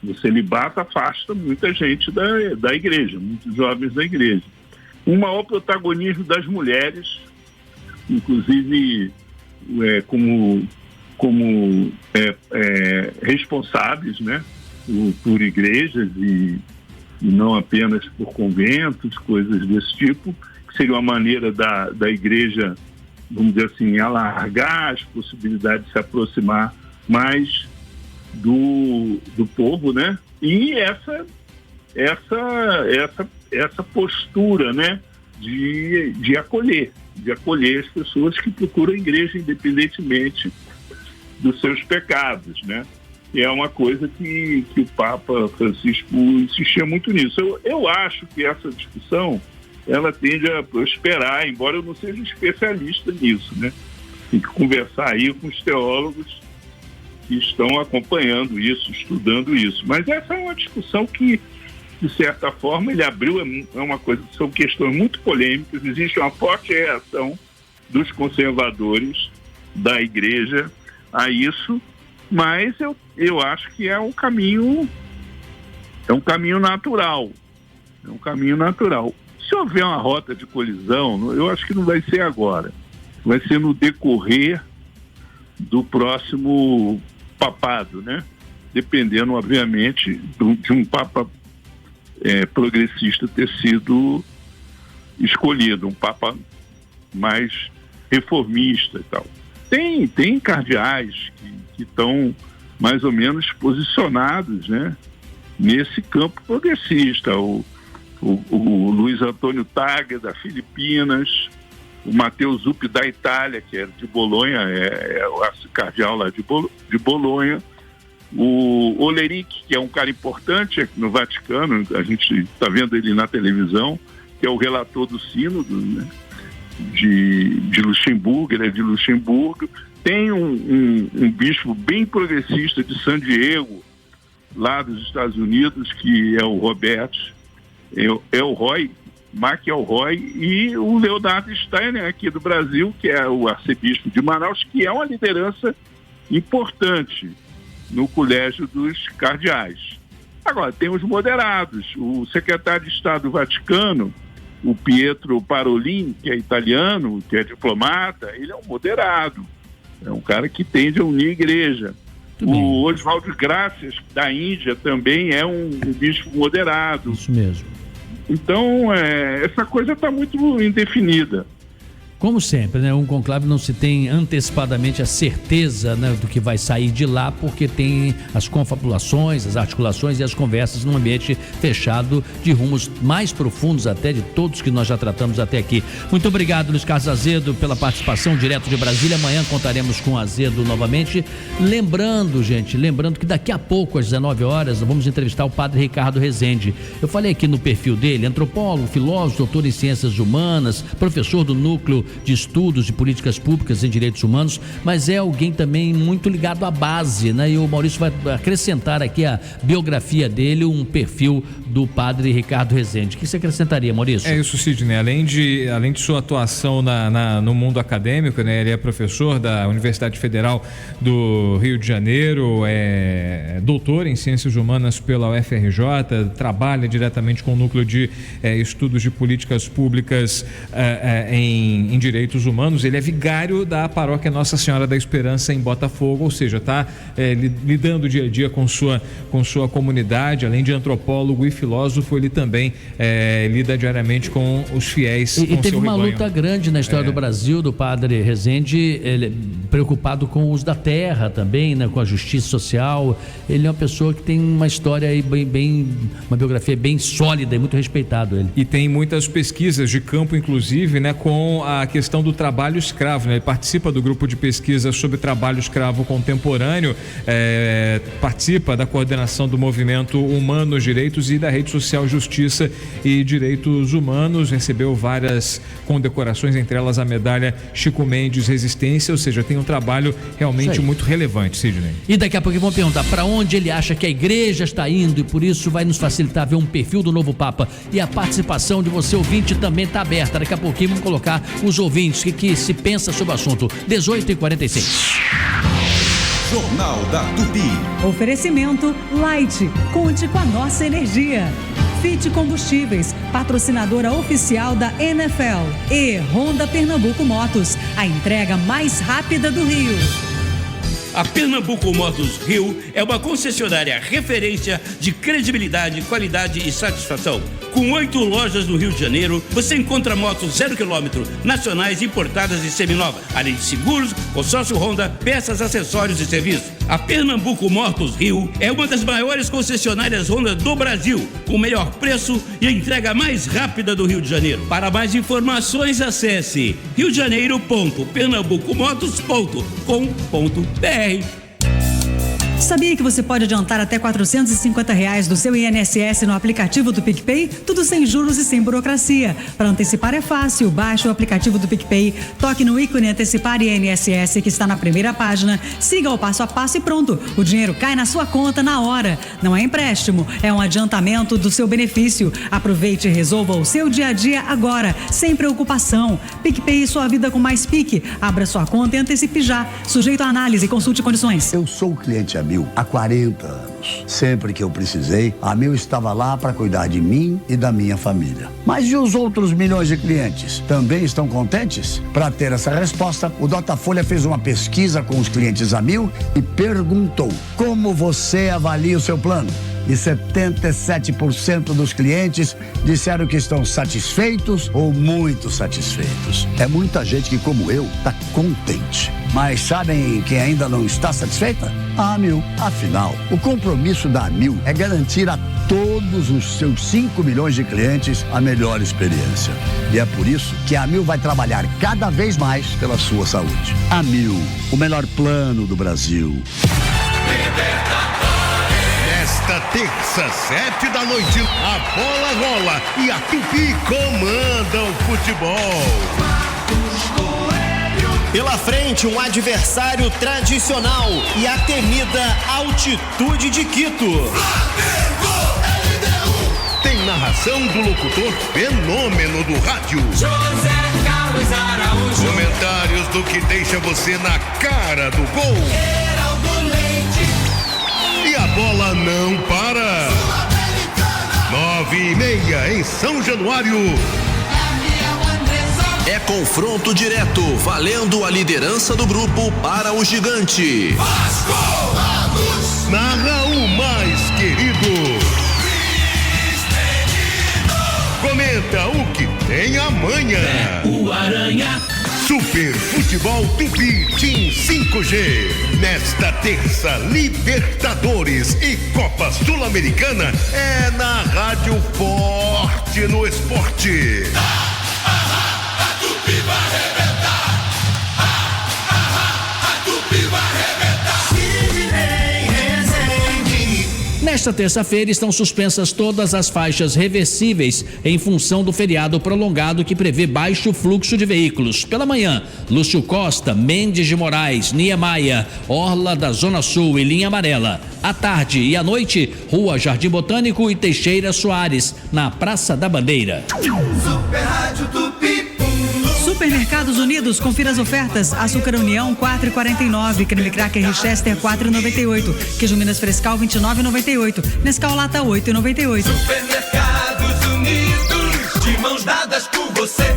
O celibato afasta muita gente da igreja, muitos jovens da igreja. Um maior protagonismo das mulheres, inclusive como responsáveis, né, por igrejas e não apenas por conventos, coisas desse tipo, que seria uma maneira da igreja, vamos dizer assim, alargar as possibilidades de se aproximar mais do povo, né? E essa postura, né, de acolher as pessoas que procuram a igreja independentemente dos seus pecados, né? E é uma coisa que o Papa Francisco insistia muito nisso. Eu acho que essa discussão, ela tende a prosperar, embora eu não seja especialista nisso, né? Tem que conversar aí com os teólogos que estão acompanhando isso, estudando isso. Mas essa é uma discussão que, de certa forma, ele abriu, são questões muito polêmicas, existe uma forte reação dos conservadores da igreja a isso, mas eu acho que é um caminho natural. É um caminho natural. Se houver uma rota de colisão, eu acho que não vai ser agora. Vai ser no decorrer do próximo papado, né? Dependendo, obviamente, de um Papa progressista ter sido escolhido, um Papa mais reformista e tal. Tem cardeais que estão mais ou menos posicionados, né, nesse campo progressista. O Luiz Antônio Tagle, da Filipinas, o Matteo Zuppi, da Itália, que é de Bolonha, é o cardeal lá de Bolonha, o Oleric, que é um cara importante no Vaticano, a gente está vendo ele na televisão, que é o relator do sínodo, né, de Luxemburgo, ele é de Luxemburgo. Tem um bispo bem progressista de San Diego, lá dos Estados Unidos, que é o Roberto Elroy, Mark Elroy, e o Leonardo Steiner, aqui do Brasil, que é o arcebispo de Manaus, que é uma liderança importante no colégio dos cardeais. Agora, tem os moderados. O secretário de Estado do Vaticano, o Pietro Parolin, que é italiano, que é diplomata, ele é um moderado. É um cara que tende a unir a igreja. O Oswaldo Gracias, da Índia, também é um bispo moderado. Isso mesmo. Então, essa coisa está muito indefinida. Como sempre, né? Um conclave não se tem antecipadamente a certeza, né, do que vai sair de lá, porque tem as confabulações, as articulações e as conversas num ambiente fechado de rumos mais profundos até de todos que nós já tratamos até aqui. Muito obrigado, Luiz Carlos Azedo, pela participação direto de Brasília. Amanhã contaremos com o Azedo novamente. Lembrando que daqui a pouco, às 19 horas, vamos entrevistar o padre Ricardo Rezende. Eu falei aqui no perfil dele, antropólogo, filósofo, doutor em ciências humanas, professor do núcleo de estudos de políticas públicas em direitos humanos, mas é alguém também muito ligado à base, né? E o Maurício vai acrescentar aqui a biografia dele, um perfil do padre Ricardo Rezende. O que você acrescentaria, Maurício? É isso, Sidney. Além de sua atuação no mundo acadêmico, né? Ele é professor da Universidade Federal do Rio de Janeiro, é doutor em ciências humanas pela UFRJ, trabalha diretamente com o núcleo de estudos de políticas públicas em direitos humanos. Ele é vigário da paróquia Nossa Senhora da Esperança em Botafogo, ou seja, está lidando dia a dia com sua comunidade. Além de antropólogo e filósofo, ele também lida diariamente com os fiéis. E teve uma luta grande na história do Brasil, do padre Rezende, ele preocupado com o uso da terra também, né, com a justiça social. Ele é uma pessoa que tem uma história aí uma biografia bem sólida e muito respeitado ele. E tem muitas pesquisas de campo, inclusive, né, com a questão do trabalho escravo, né? Ele participa do grupo de pesquisa sobre trabalho escravo contemporâneo, participa da coordenação do movimento Humanos Direitos e da rede social Justiça e Direitos Humanos. Recebeu várias condecorações, entre elas a medalha Chico Mendes Resistência, ou seja, tem um trabalho realmente muito relevante, Sidney. E daqui a pouco vão perguntar para onde ele acha que a igreja está indo, e por isso vai nos facilitar ver um perfil do novo Papa. E a participação de você, ouvinte, também está aberta. Daqui a pouquinho vamos colocar os ouvintes, o que se pensa sobre o assunto. 18h46. Jornal da Tupi. Oferecimento Light. Conte com a nossa energia. Fit Combustíveis, patrocinadora oficial da NFL. E Honda Pernambuco Motos, a entrega mais rápida do Rio. A Pernambuco Motos Rio é uma concessionária referência de credibilidade, qualidade e satisfação. Com 8 lojas no Rio de Janeiro, você encontra motos 0 km, nacionais, importadas e seminovas, além de seguros, consórcio Honda, peças, acessórios e serviços. A Pernambuco Motos Rio é uma das maiores concessionárias Honda do Brasil, com o melhor preço e a entrega mais rápida do Rio de Janeiro. Para mais informações, acesse riodejaneiro.pernambucomotos.com.br. Sabia que você pode adiantar até R$450 do seu INSS no aplicativo do PicPay? Tudo sem juros e sem burocracia. Para antecipar é fácil. Baixe o aplicativo do PicPay, toque no ícone Antecipar INSS que está na primeira página, siga o passo a passo e pronto. O dinheiro cai na sua conta na hora. Não é empréstimo, é um adiantamento do seu benefício. Aproveite e resolva o seu dia a dia agora, sem preocupação. PicPay, sua vida com mais Pique. Abra sua conta e antecipe já. Sujeito à análise, consulte condições. Eu sou cliente Amil há 40 anos. Sempre que eu precisei, a Amil estava lá para cuidar de mim e da minha família. Mas e os outros milhões de clientes? Também estão contentes? Para ter essa resposta, o Datafolha fez uma pesquisa com os clientes Amil e perguntou: como você avalia o seu plano? e 77% dos clientes disseram que estão satisfeitos ou muito satisfeitos. É muita gente que, como eu, está contente. Mas sabem quem ainda não está satisfeita? A Amil. Afinal, o compromisso da Amil é garantir a todos os seus 5 milhões de clientes a melhor experiência. E é por isso que a Amil vai trabalhar cada vez mais pela sua saúde. Amil, o melhor plano do Brasil. Nesta terça, 7 da noite, a bola rola e a Tupi comanda o futebol. Pela frente, um adversário tradicional e a temida altitude de Quito. Tem narração do locutor fenômeno do rádio, José Carlos Araújo. comentários do que deixa você na cara do gol. Heraldo Leite. E a bola não para. 9h30 em São Januário. É confronto direto, valendo a liderança do grupo para o gigante. Vasco, vamos! Narra o mais querido. Comenta o que tem amanhã. O Aranha. Super Futebol Tupi Team 5G. Nesta terça, Libertadores e Copa Sul-Americana é na Rádio Forte no Esporte. A Tupi vai arrebentar. A Tupi vai arrebentar. Sidney Rezende. Nesta terça-feira estão suspensas todas as faixas reversíveis em função do feriado prolongado que prevê baixo fluxo de veículos. Pela manhã, Lúcio Costa, Mendes de Moraes, Niemeyer, Orla da Zona Sul e linha amarela. À tarde e à noite, Rua Jardim Botânico e Teixeira Soares, na Praça da Bandeira. Super Rádio Tupi. Supermercados Unidos, confira as ofertas. Açúcar União 4,49, creme cracker Richester 4,98, queijo Minas Frescal 29,98, Nescau Lata 8,98. Supermercados Unidos, de mãos dadas por você.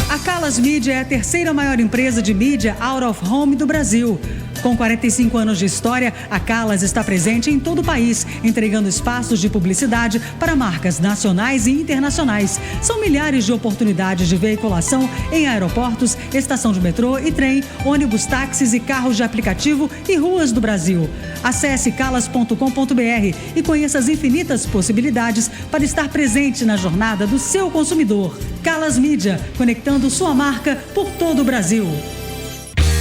A Calas Mídia é a terceira maior empresa de mídia out of home do Brasil. Com 45 anos de história, a Calas está presente em todo o país, entregando espaços de publicidade para marcas nacionais e internacionais. São milhares de oportunidades de veiculação em aeroportos, estação de metrô e trem, ônibus, táxis e carros de aplicativo e ruas do Brasil. Acesse calas.com.br e conheça as infinitas possibilidades para estar presente na jornada do seu consumidor. Calas Mídia, conectando sua marca por todo o Brasil.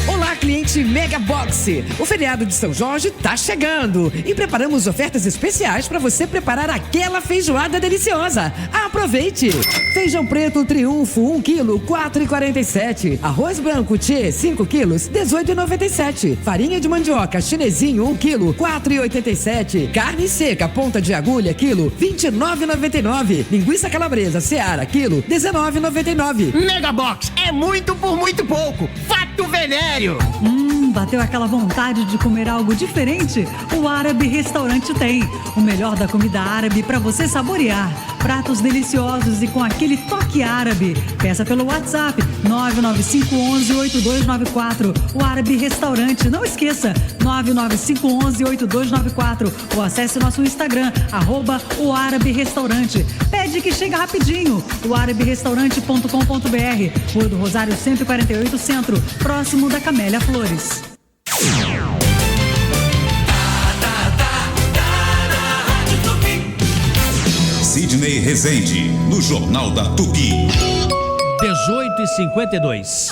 Olá, cliente Mega Box. O feriado de São Jorge está chegando e preparamos ofertas especiais para você preparar aquela feijoada deliciosa. Aproveite! Feijão preto Triunfo 1 kg, 4,47. Arroz branco Tchê 5 kg, 18,97. Farinha de mandioca Chinesinho 1 kg, 4,87. Carne seca Ponta de Agulha quilo, 29,99. Linguiça calabresa Seara quilo, 19,99. Mega Box é muito por muito pouco. Fato Venério. Bateu aquela vontade de comer algo diferente? O Árabe Restaurante tem. O melhor da comida árabe para você saborear. Pratos deliciosos e com aquele toque árabe. Peça pelo WhatsApp 995118294. O Árabe Restaurante. Não esqueça, 995118294. Ou acesse nosso Instagram, @o Árabe Restaurante. Pede que chega rapidinho. O araberestaurante.com.br. Rua do Rosário 148 Centro, próximo da Camélia Flores. Sidney Rezende, no Jornal da Tupi. 18h52.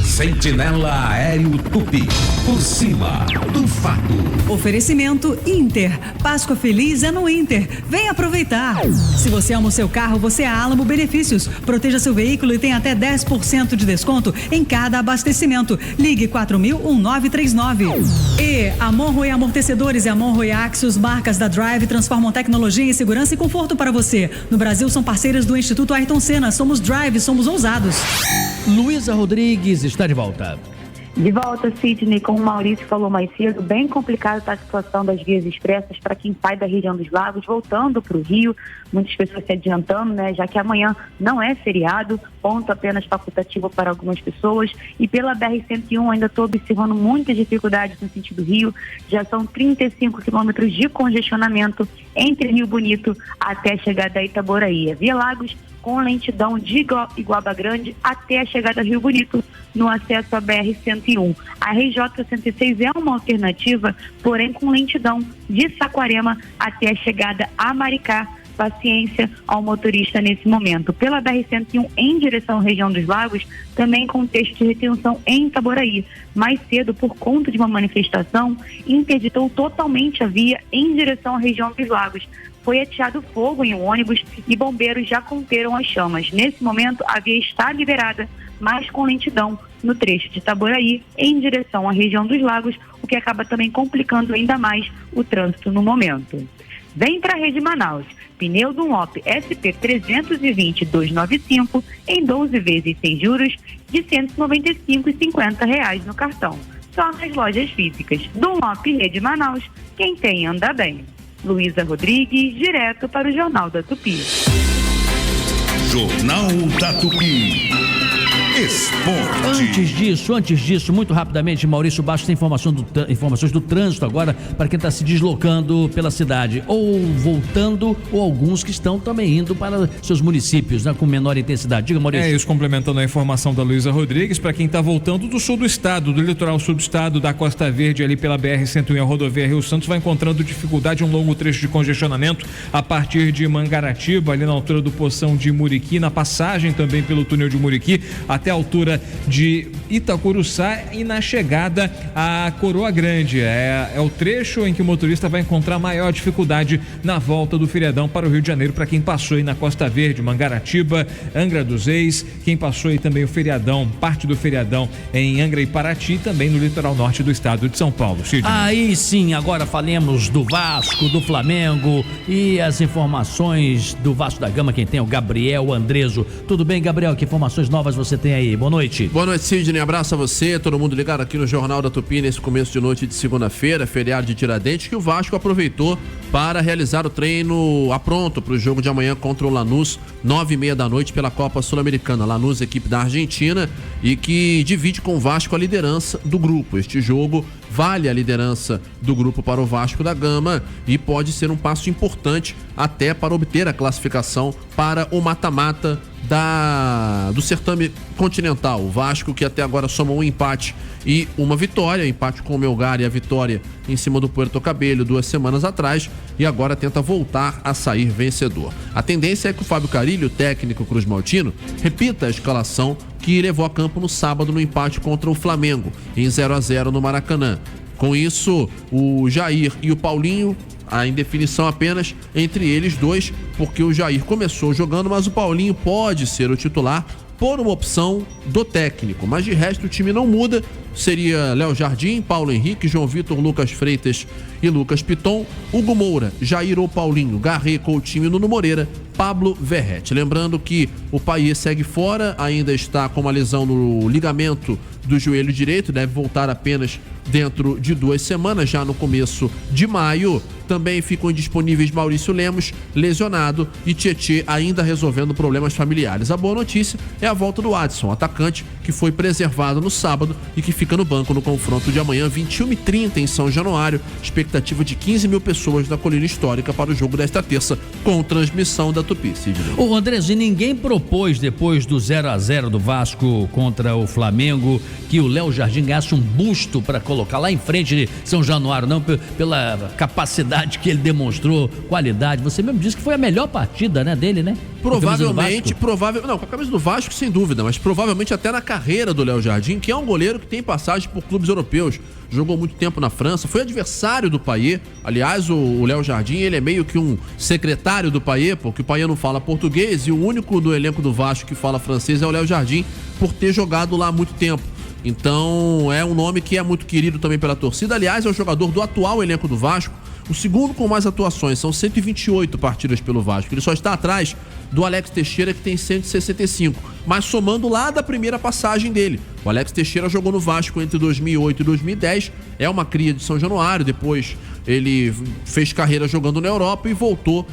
Sentinela Aéreo Tupi, por cima do fato. Oferecimento Inter. Páscoa feliz é no Inter. Vem aproveitar. Se você ama o seu carro, você é a Alamo Benefícios. Proteja seu veículo e tem até 10% de desconto em cada abastecimento. Ligue 4000-1939. E Amonroe Amortecedores e Amonroe Axios, marcas da Drive, transformam tecnologia em segurança e conforto para você. No Brasil, são parceiras do Instituto Ayrton Senna. Somos Drive, somos ousados. Luísa Rodrigues está de volta. De volta, Sidney, como o Maurício falou mais cedo, bem complicada está a situação das vias expressas para quem sai da região dos lagos, voltando para o Rio, muitas pessoas se adiantando, né, já que amanhã não é feriado, ponto apenas facultativo para algumas pessoas, e pela BR-101 ainda estou observando muitas dificuldades no sentido Rio, já são 35 quilômetros de congestionamento entre Rio Bonito até a chegada a Itaboraí. Via Lagos com lentidão de Iguaba Grande até a chegada a Rio Bonito, no acesso à BR-101. A RJ-106 é uma alternativa, porém com lentidão de Saquarema até a chegada a Maricá. Paciência ao motorista nesse momento. Pela BR-101 em direção à região dos Lagos, também com texto de retenção em Itaboraí. Mais cedo, por conta de uma manifestação, interditou totalmente a via em direção à região dos Lagos. Foi ateado fogo em um ônibus e bombeiros já conteram as chamas. Nesse momento, a via está liberada, mas com lentidão no trecho de Itaboraí em direção à região dos Lagos, o que acaba também complicando ainda mais o trânsito no momento. Vem para a Rede Manaus. Pneu Dunlop SP 320-295 em 12 vezes sem juros de R$ 195,50 no cartão. Só nas lojas físicas. Dunlop Rede Manaus, quem tem anda bem. Luísa Rodrigues, direto para o Jornal da Tupi. Jornal da Tupi. Esporte. Antes disso, muito rapidamente, Maurício Bastos tem informações do trânsito agora para quem está se deslocando pela cidade, ou voltando, ou alguns que estão também indo para seus municípios, né, com menor intensidade. Diga, Maurício. É isso, complementando a informação da Luísa Rodrigues, para quem está voltando do sul do estado, do litoral sul do estado, da Costa Verde, ali pela BR-101, a rodovia Rio Santos, vai encontrando dificuldade, um longo trecho de congestionamento a partir de Mangaratiba, ali na altura do Poção de Muriqui, na passagem também pelo túnel de Muriqui, até a altura de Itacuruçá e na chegada à Coroa Grande. É o trecho em que o motorista vai encontrar maior dificuldade na volta do feriadão para o Rio de Janeiro, para quem passou aí na Costa Verde, Mangaratiba, Angra dos Reis, quem passou aí também o feriadão, parte do feriadão em Angra e Paraty, também no litoral norte do estado de São Paulo. Sidney. Aí sim, agora falemos do Vasco, do Flamengo e as informações do Vasco da Gama, quem tem é o Gabriel Andreso. Tudo bem, Gabriel? Que informações novas você tem aí? Boa noite. Boa noite, Sidney. Abraço a você, todo mundo ligado aqui no Jornal da Tupi nesse começo de noite de segunda-feira, feriado de Tiradentes, que o Vasco aproveitou para realizar o treino pronto para o jogo de amanhã contra o Lanús, 9h30 da noite pela Copa Sul-Americana. Lanús, equipe da Argentina, e que divide com o Vasco a liderança do grupo. Este jogo vale a liderança do grupo para o Vasco da Gama e pode ser um passo importante até para obter a classificação para o mata-mata do certame continental. O Vasco, que até agora soma um empate e uma vitória, empate com o Melgar e a vitória em cima do Puerto Cabello 2 semanas atrás, e agora tenta voltar a sair vencedor. A tendência é que o Fábio Carilli, técnico cruzmaltino, repita a escalação que levou a campo no sábado no empate contra o Flamengo, em 0-0 no Maracanã. Com isso, o Jair e o Paulinho, a indefinição apenas entre eles dois, porque o Jair começou jogando, mas o Paulinho pode ser o titular por uma opção do técnico. Mas de resto o time não muda, seria Léo Jardim, Paulo Henrique, João Vitor, Lucas Freitas e Lucas Piton, Hugo Moura, Jair ou Paulinho, Garré, Coutinho e Nuno Moreira, Pablo Verrete. Lembrando que o Payet segue fora, ainda está com uma lesão no ligamento do joelho direito, deve voltar apenas dentro de 2 semanas, já no começo de maio. Também ficam indisponíveis Maurício Lemos, lesionado, e Tietê ainda resolvendo problemas familiares. A boa notícia é a volta do Adson, atacante que foi preservado no sábado e que fica no banco no confronto de amanhã, 21h30 em São Januário. Expectativa de 15 mil pessoas na Colina Histórica para o jogo desta terça, com transmissão da Tupi. Ô Andrés, e ninguém propôs, depois do 0-0 do Vasco contra o Flamengo, que o Léo Jardim ganhasse um busto para colocar lá em frente de São Januário, não, pela capacidade que ele demonstrou, qualidade. Você mesmo disse que foi a melhor partida, né, dele, né? Provavelmente, não, com a camisa do Vasco sem dúvida, mas provavelmente até na carreira do Léo Jardim, que é um goleiro que tem passagem por clubes europeus, jogou muito tempo na França, foi adversário do Payet. Aliás, o Léo Jardim, ele é meio que um secretário do Payet, porque o Payet não fala português e o único do elenco do Vasco que fala francês é o Léo Jardim, por ter jogado lá há muito tempo. Então é um nome que é muito querido também pela torcida. Aliás, é o jogador do atual elenco do Vasco, o segundo com mais atuações, são 128 partidas pelo Vasco. Ele só está atrás do Alex Teixeira, que tem 165, mas somando lá da primeira passagem dele. O Alex Teixeira jogou no Vasco entre 2008 e 2010, é uma cria de São Januário, depois ele fez carreira jogando na Europa e voltou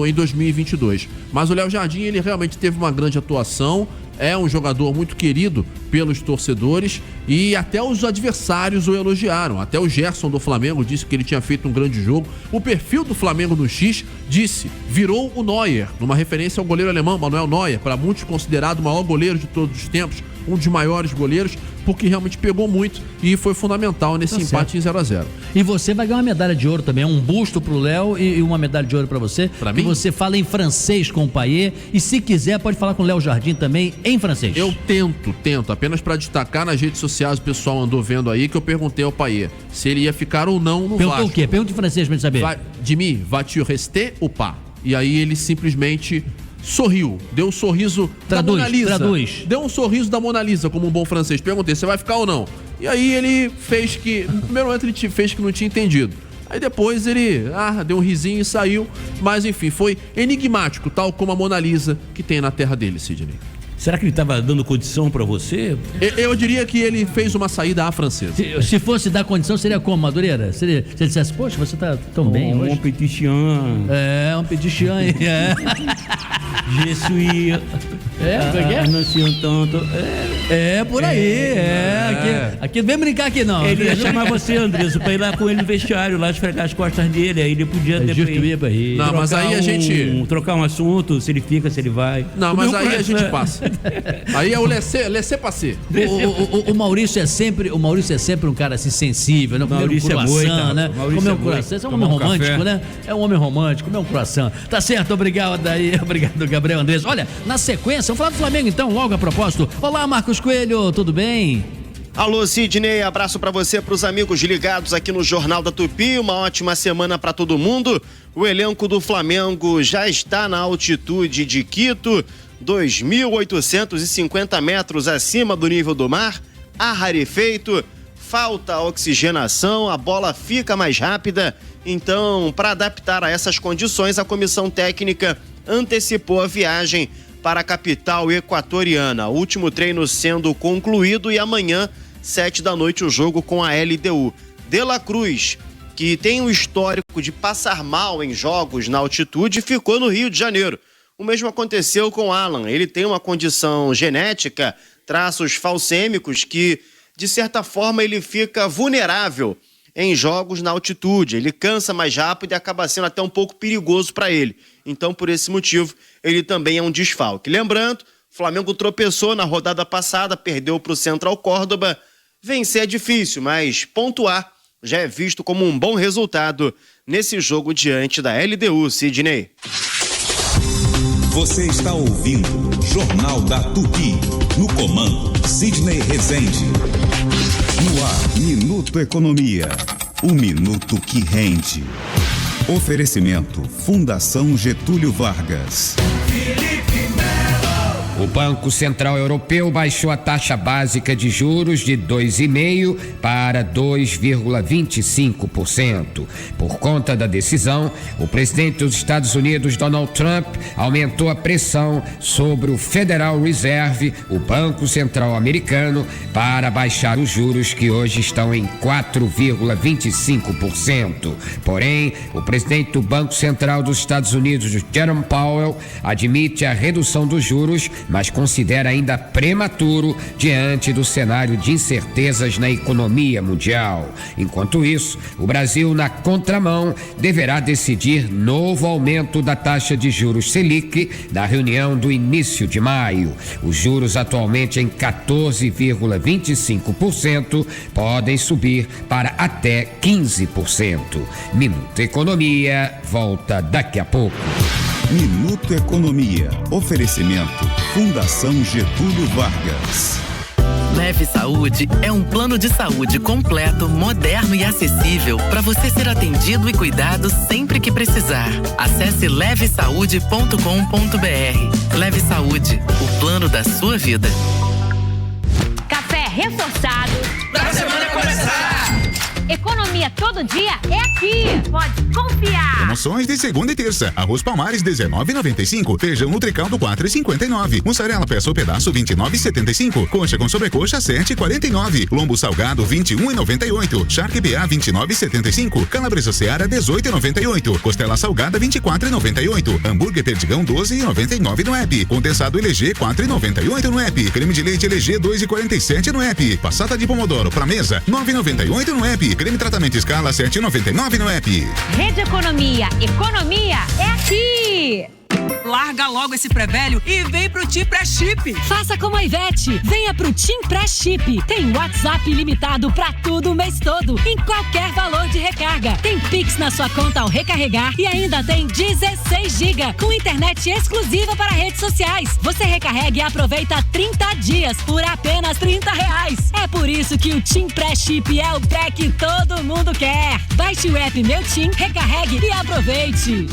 em 2022. Mas o Léo Jardim, ele realmente teve uma grande atuação, é um jogador muito querido pelos torcedores e até os adversários o elogiaram. Até o Gerson do Flamengo disse que ele tinha feito um grande jogo. O perfil do Flamengo no X disse, virou o Neuer, numa referência ao goleiro alemão Manuel Neuer, para muitos considerado o maior goleiro de todos os tempos, um dos maiores goleiros, porque realmente pegou muito e foi fundamental nesse empate em 0-0. E você vai ganhar uma medalha de ouro também, um busto pro Léo e uma medalha de ouro pra você. Pra mim? Você fala em francês com o Payet e se quiser pode falar com o Léo Jardim também em francês. Eu tento, apenas para destacar nas redes sociais, o pessoal andou vendo aí que eu perguntei ao Payet se ele ia ficar ou não no Vasco. O quê? Pergunta em francês pra gente saber. Dimi, vas-tu rester ou pas? E aí ele simplesmente sorriu, deu um sorriso da Mona Lisa. Traduz. Deu um sorriso da Mona Lisa, como um bom francês. Perguntei, você vai ficar ou não? E aí ele fez que, no primeiro momento ele fez que não tinha entendido. Aí depois ele deu um risinho e saiu. Mas enfim, foi enigmático, tal como a Mona Lisa que tem na terra dele, Sidney. Será que ele estava dando condição para você? Eu diria que ele fez uma saída à francesa. Se fosse dar condição, seria como, Madureira? Se ele dissesse, poxa, você tá tão bem hoje. Um petit chien. Um petit chien. Je suis... Não sei tanto. Por aí. Aqui não vem brincar aqui, não. Ele ia chamar você, Andressa, pra ir lá com ele no vestiário, lá esfregar as costas dele. Aí ele podia depois. Não, mas aí a gente... Trocar um assunto, se ele fica, se ele vai. Não, mas aí a gente passa. Aí é o laissez-passer. O Maurício é sempre um cara assim sensível, né? Maurício um croissant, né? Comer um croissant. É um homem romântico, né? É um homem romântico, comer um croissant. Tá certo, obrigado aí, obrigado, Gabriel Andrés. Olha, na sequência, vamos falar do Flamengo então, logo a propósito. Olá, Marcos Coelho, tudo bem? Alô, Sidney, abraço pra você, pros amigos ligados aqui no Jornal da Tupi, uma ótima semana pra todo mundo. O elenco do Flamengo já está na altitude de Quito, 2.850 metros acima do nível do mar, ar rarefeito, falta oxigenação, a bola fica mais rápida. Então, para adaptar a essas condições, a comissão técnica antecipou a viagem para a capital equatoriana. O último treino sendo concluído e amanhã, 7 da noite, o jogo com a LDU. De La Cruz, que tem um histórico de passar mal em jogos na altitude, ficou no Rio de Janeiro. O mesmo aconteceu com Alan. Ele tem uma condição genética, traços falcêmicos, que, de certa forma, ele fica vulnerável em jogos na altitude. Ele cansa mais rápido e acaba sendo até um pouco perigoso para ele. Então, por esse motivo, ele também é um desfalque. Lembrando, o Flamengo tropeçou na rodada passada, perdeu para o Central Córdoba. Vencer é difícil, mas pontuar já é visto como um bom resultado nesse jogo diante da LDU, Sidney. Você está ouvindo Jornal da Tupi. No comando, Sidney Rezende. No ar, Minuto Economia. O minuto que rende. Oferecimento, Fundação Getúlio Vargas. O Banco Central Europeu baixou a taxa básica de juros de 2,5% para 2,25%. Por conta da decisão, o presidente dos Estados Unidos, Donald Trump, aumentou a pressão sobre o Federal Reserve, o Banco Central Americano, para baixar os juros que hoje estão em 4,25%. Porém, o presidente do Banco Central dos Estados Unidos, Jerome Powell, admite a redução dos juros, mas considera ainda prematuro diante do cenário de incertezas na economia mundial. Enquanto isso, o Brasil, na contramão, deverá decidir novo aumento da taxa de juros Selic na reunião do início de maio. Os juros atualmente em 14,25% podem subir para até 15%. Minuto Economia volta daqui a pouco. Minuto Economia. Oferecimento, Fundação Getúlio Vargas. Leve Saúde é um plano de saúde completo, moderno e acessível para você ser atendido e cuidado sempre que precisar. Acesse levesaude.com.br. Leve Saúde, o plano da sua vida. Café reforçado pra semana começar! Economia todo dia é aqui. Pode confiar. Promoções de segunda e terça. Arroz Palmares R$19,95. Feijão Nutricaldo R$4,59. Mussarela peça ou pedaço R$29,75. Coxa com sobrecoxa R$7,49. Lombo salgado R$21,98. Charque BA R$29,75. Calabresa Seara R$18,98. Costela salgada R$24,98. Hambúrguer Perdigão R$12,99 no app. Condensado LG R$4,98 no app. Creme de leite LG R$2,47 no app. Passata de pomodoro pra mesa R$9,98 no app. Creme tratamento escala R$7,99 no app. Rede Economia. Economia é aqui. Larga logo esse pré-velho e vem pro Tim Pré-Chip. Faça como a Ivete. Venha pro Tim Pré-Chip. Tem WhatsApp ilimitado pra tudo o mês todo, em qualquer valor de recarga. Tem Pix na sua conta ao recarregar e ainda tem 16 GB com internet exclusiva para redes sociais. Você recarrega e aproveita 30 dias por apenas R$30. É por isso que o Tim Pré-Chip é o pré que todo mundo quer. Baixe o app Meu Tim, recarregue e aproveite.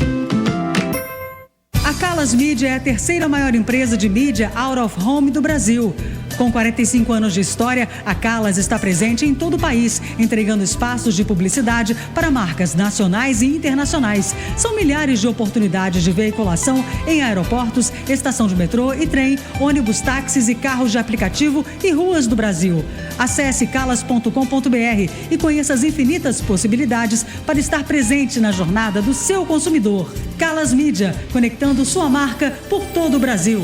A Calas Mídia é a terceira maior empresa de mídia out of home do Brasil. Com 45 anos de história, a Calas está presente em todo o país, entregando espaços de publicidade para marcas nacionais e internacionais. São milhares de oportunidades de veiculação em aeroportos, estação de metrô e trem, ônibus, táxis e carros de aplicativo e ruas do Brasil. Acesse calas.com.br e conheça as infinitas possibilidades para estar presente na jornada do seu consumidor. Calas Mídia, conectando sua marca por todo o Brasil.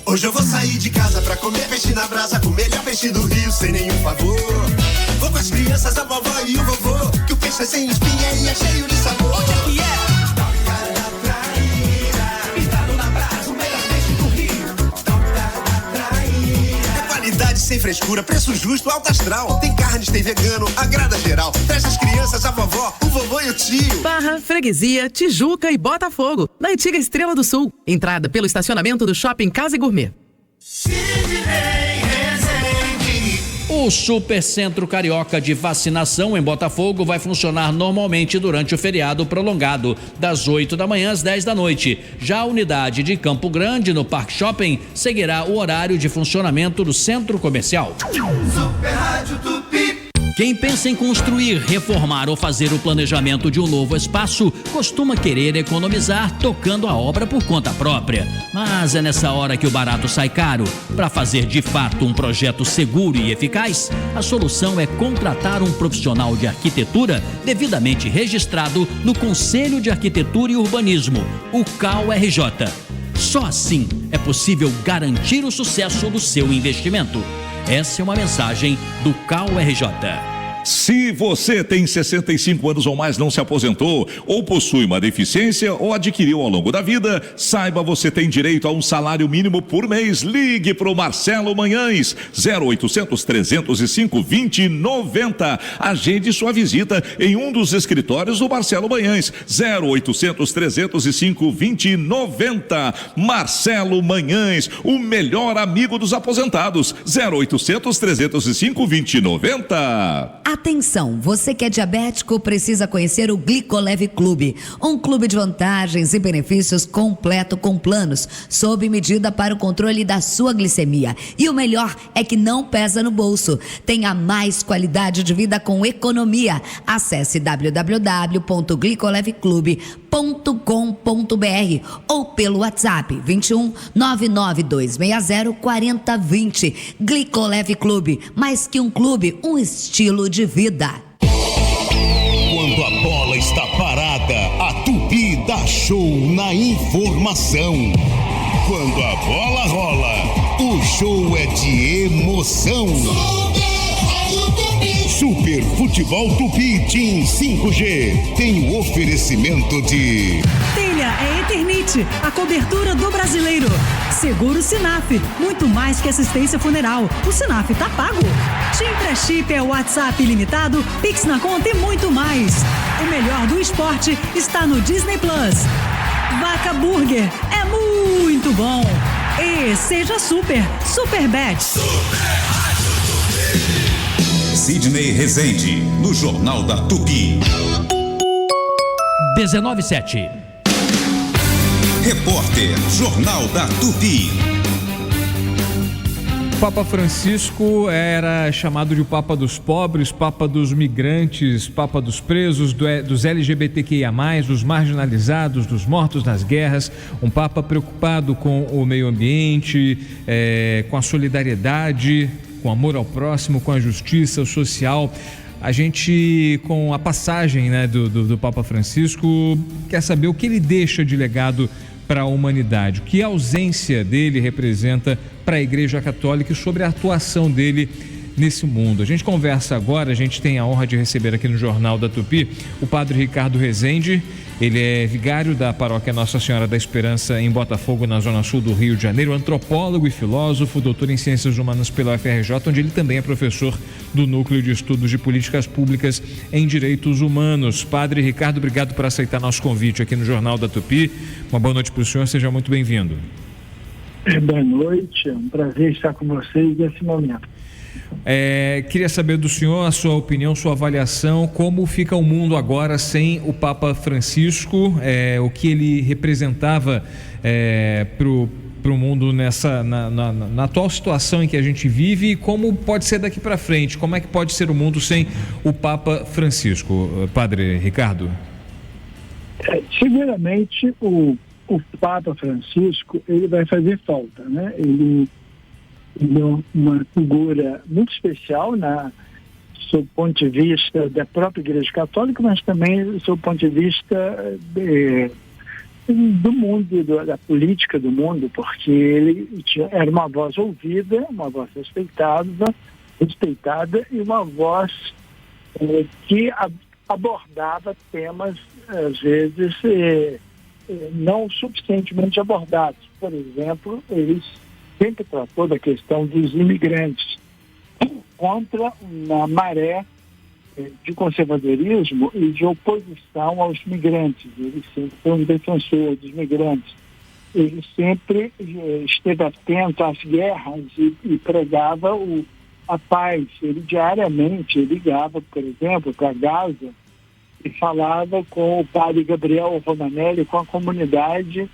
Hoje eu vou sair de casa pra comer peixe na brasa, com o melhor peixe do Rio, sem nenhum favor. Vou com as crianças, a vovó e o vovô, que o peixe é sem espinha e é cheio de sabor. Onde é que é? Toca da Traíra, pintado na brasa, o melhor peixe do Rio. Toca da Traíra. É qualidade sem frescura, preço justo, alto astral. Tem carnes, tem vegano, agrada geral. Traz as crianças, a vovó, o vovô e o tio. Barra, Freguesia, Tijuca e Botafogo, na antiga Estrela do Sul. Entrada pelo estacionamento do Shopping Casa e Gourmet. O Supercentro Carioca de Vacinação em Botafogo vai funcionar normalmente durante o feriado prolongado, das 8 da manhã às 10 da noite. Já a unidade de Campo Grande, no Parque Shopping, seguirá o horário de funcionamento do centro comercial. Super Rádio Tupi. Quem pensa em construir, reformar ou fazer o planejamento de um novo espaço costuma querer economizar tocando a obra por conta própria. Mas é nessa hora que o barato sai caro. Para fazer de fato um projeto seguro e eficaz, a solução é contratar um profissional de arquitetura devidamente registrado no Conselho de Arquitetura e Urbanismo, o CAU-RJ. Só assim é possível garantir o sucesso do seu investimento. Essa é uma mensagem do CAU-RJ. Se você tem 65 anos ou mais, não se aposentou, ou possui uma deficiência ou adquiriu ao longo da vida, saiba, você tem direito a um salário mínimo por mês. Ligue para o Marcelo Manhães, 0800 305 2090. Agende sua visita em um dos escritórios do Marcelo Manhães, 0800 305 2090. Marcelo Manhães, o melhor amigo dos aposentados, 0800 305 2090. Atenção, você que é diabético precisa conhecer o Glicoleve Clube, um clube de vantagens e benefícios completo com planos, sob medida para o controle da sua glicemia. E o melhor é que não pesa no bolso. Tenha mais qualidade de vida com economia. Acesse www.glicoleveclube.com.br ou pelo WhatsApp 21 99260 4020. Glicoleve Clube, mais que um clube, um estilo de vida. Quando a bola está parada, a Tupi dá show na informação. Quando a bola rola, o show é de emoção. Super Futebol Tupi Team 5G tem o oferecimento de... Telha é Eternite, a cobertura do brasileiro. Seguro Sinaf, muito mais que assistência funeral. O Sinaf tá pago. Tim Pré-Chip é o WhatsApp ilimitado, Pix na conta e muito mais. O melhor do esporte está no Disney Plus. Vaca Burger é muito bom. E seja super Bet. Sidney Rezende, no Jornal da Tupi. 19:07. Repórter Jornal da Tupi. O Papa Francisco era chamado de Papa dos pobres, Papa dos migrantes, Papa dos presos, dos LGBTQIA+, dos marginalizados, dos mortos nas guerras, um Papa preocupado com o meio ambiente, com a solidariedade, com amor ao próximo, com a justiça social. A gente, com a passagem, né, do Papa Francisco, quer saber o que ele deixa de legado para a humanidade, o que a ausência dele representa para a Igreja Católica e sobre a atuação dele nesse mundo. A gente conversa agora, a gente tem a honra de receber aqui no Jornal da Tupi o Padre Ricardo Rezende. Ele é vigário da paróquia Nossa Senhora da Esperança em Botafogo, na zona sul do Rio de Janeiro, antropólogo e filósofo, doutor em Ciências Humanas pela UFRJ, onde ele também é professor do Núcleo de Estudos de Políticas Públicas em Direitos Humanos. Padre Ricardo, obrigado por aceitar nosso convite aqui no Jornal da Tupi. Uma boa noite para o senhor, seja muito bem-vindo. Boa noite, é um prazer estar com vocês nesse momento. Queria saber do senhor a sua opinião, sua avaliação, como fica o mundo agora sem o Papa Francisco, o que ele representava para o mundo na atual situação em que a gente vive e como pode ser daqui para frente, como é que pode ser o mundo sem o Papa Francisco, Padre Ricardo? Seguramente o Papa Francisco ele vai fazer falta, né? Ele é uma figura muito especial sob o ponto de vista da própria Igreja Católica, mas também sob o ponto de vista do mundo, da política do mundo, porque ele era uma voz ouvida, uma voz respeitada e uma voz que abordava temas, às vezes, não suficientemente abordados. Por exemplo, ele sempre tratou da questão dos imigrantes contra uma maré de conservadorismo e de oposição aos migrantes. Ele sempre foi um defensor dos migrantes. Ele sempre esteve atento às guerras e pregava a paz. Ele diariamente ligava, por exemplo, para Gaza e falava com o padre Gabriel Romanelli, com a comunidade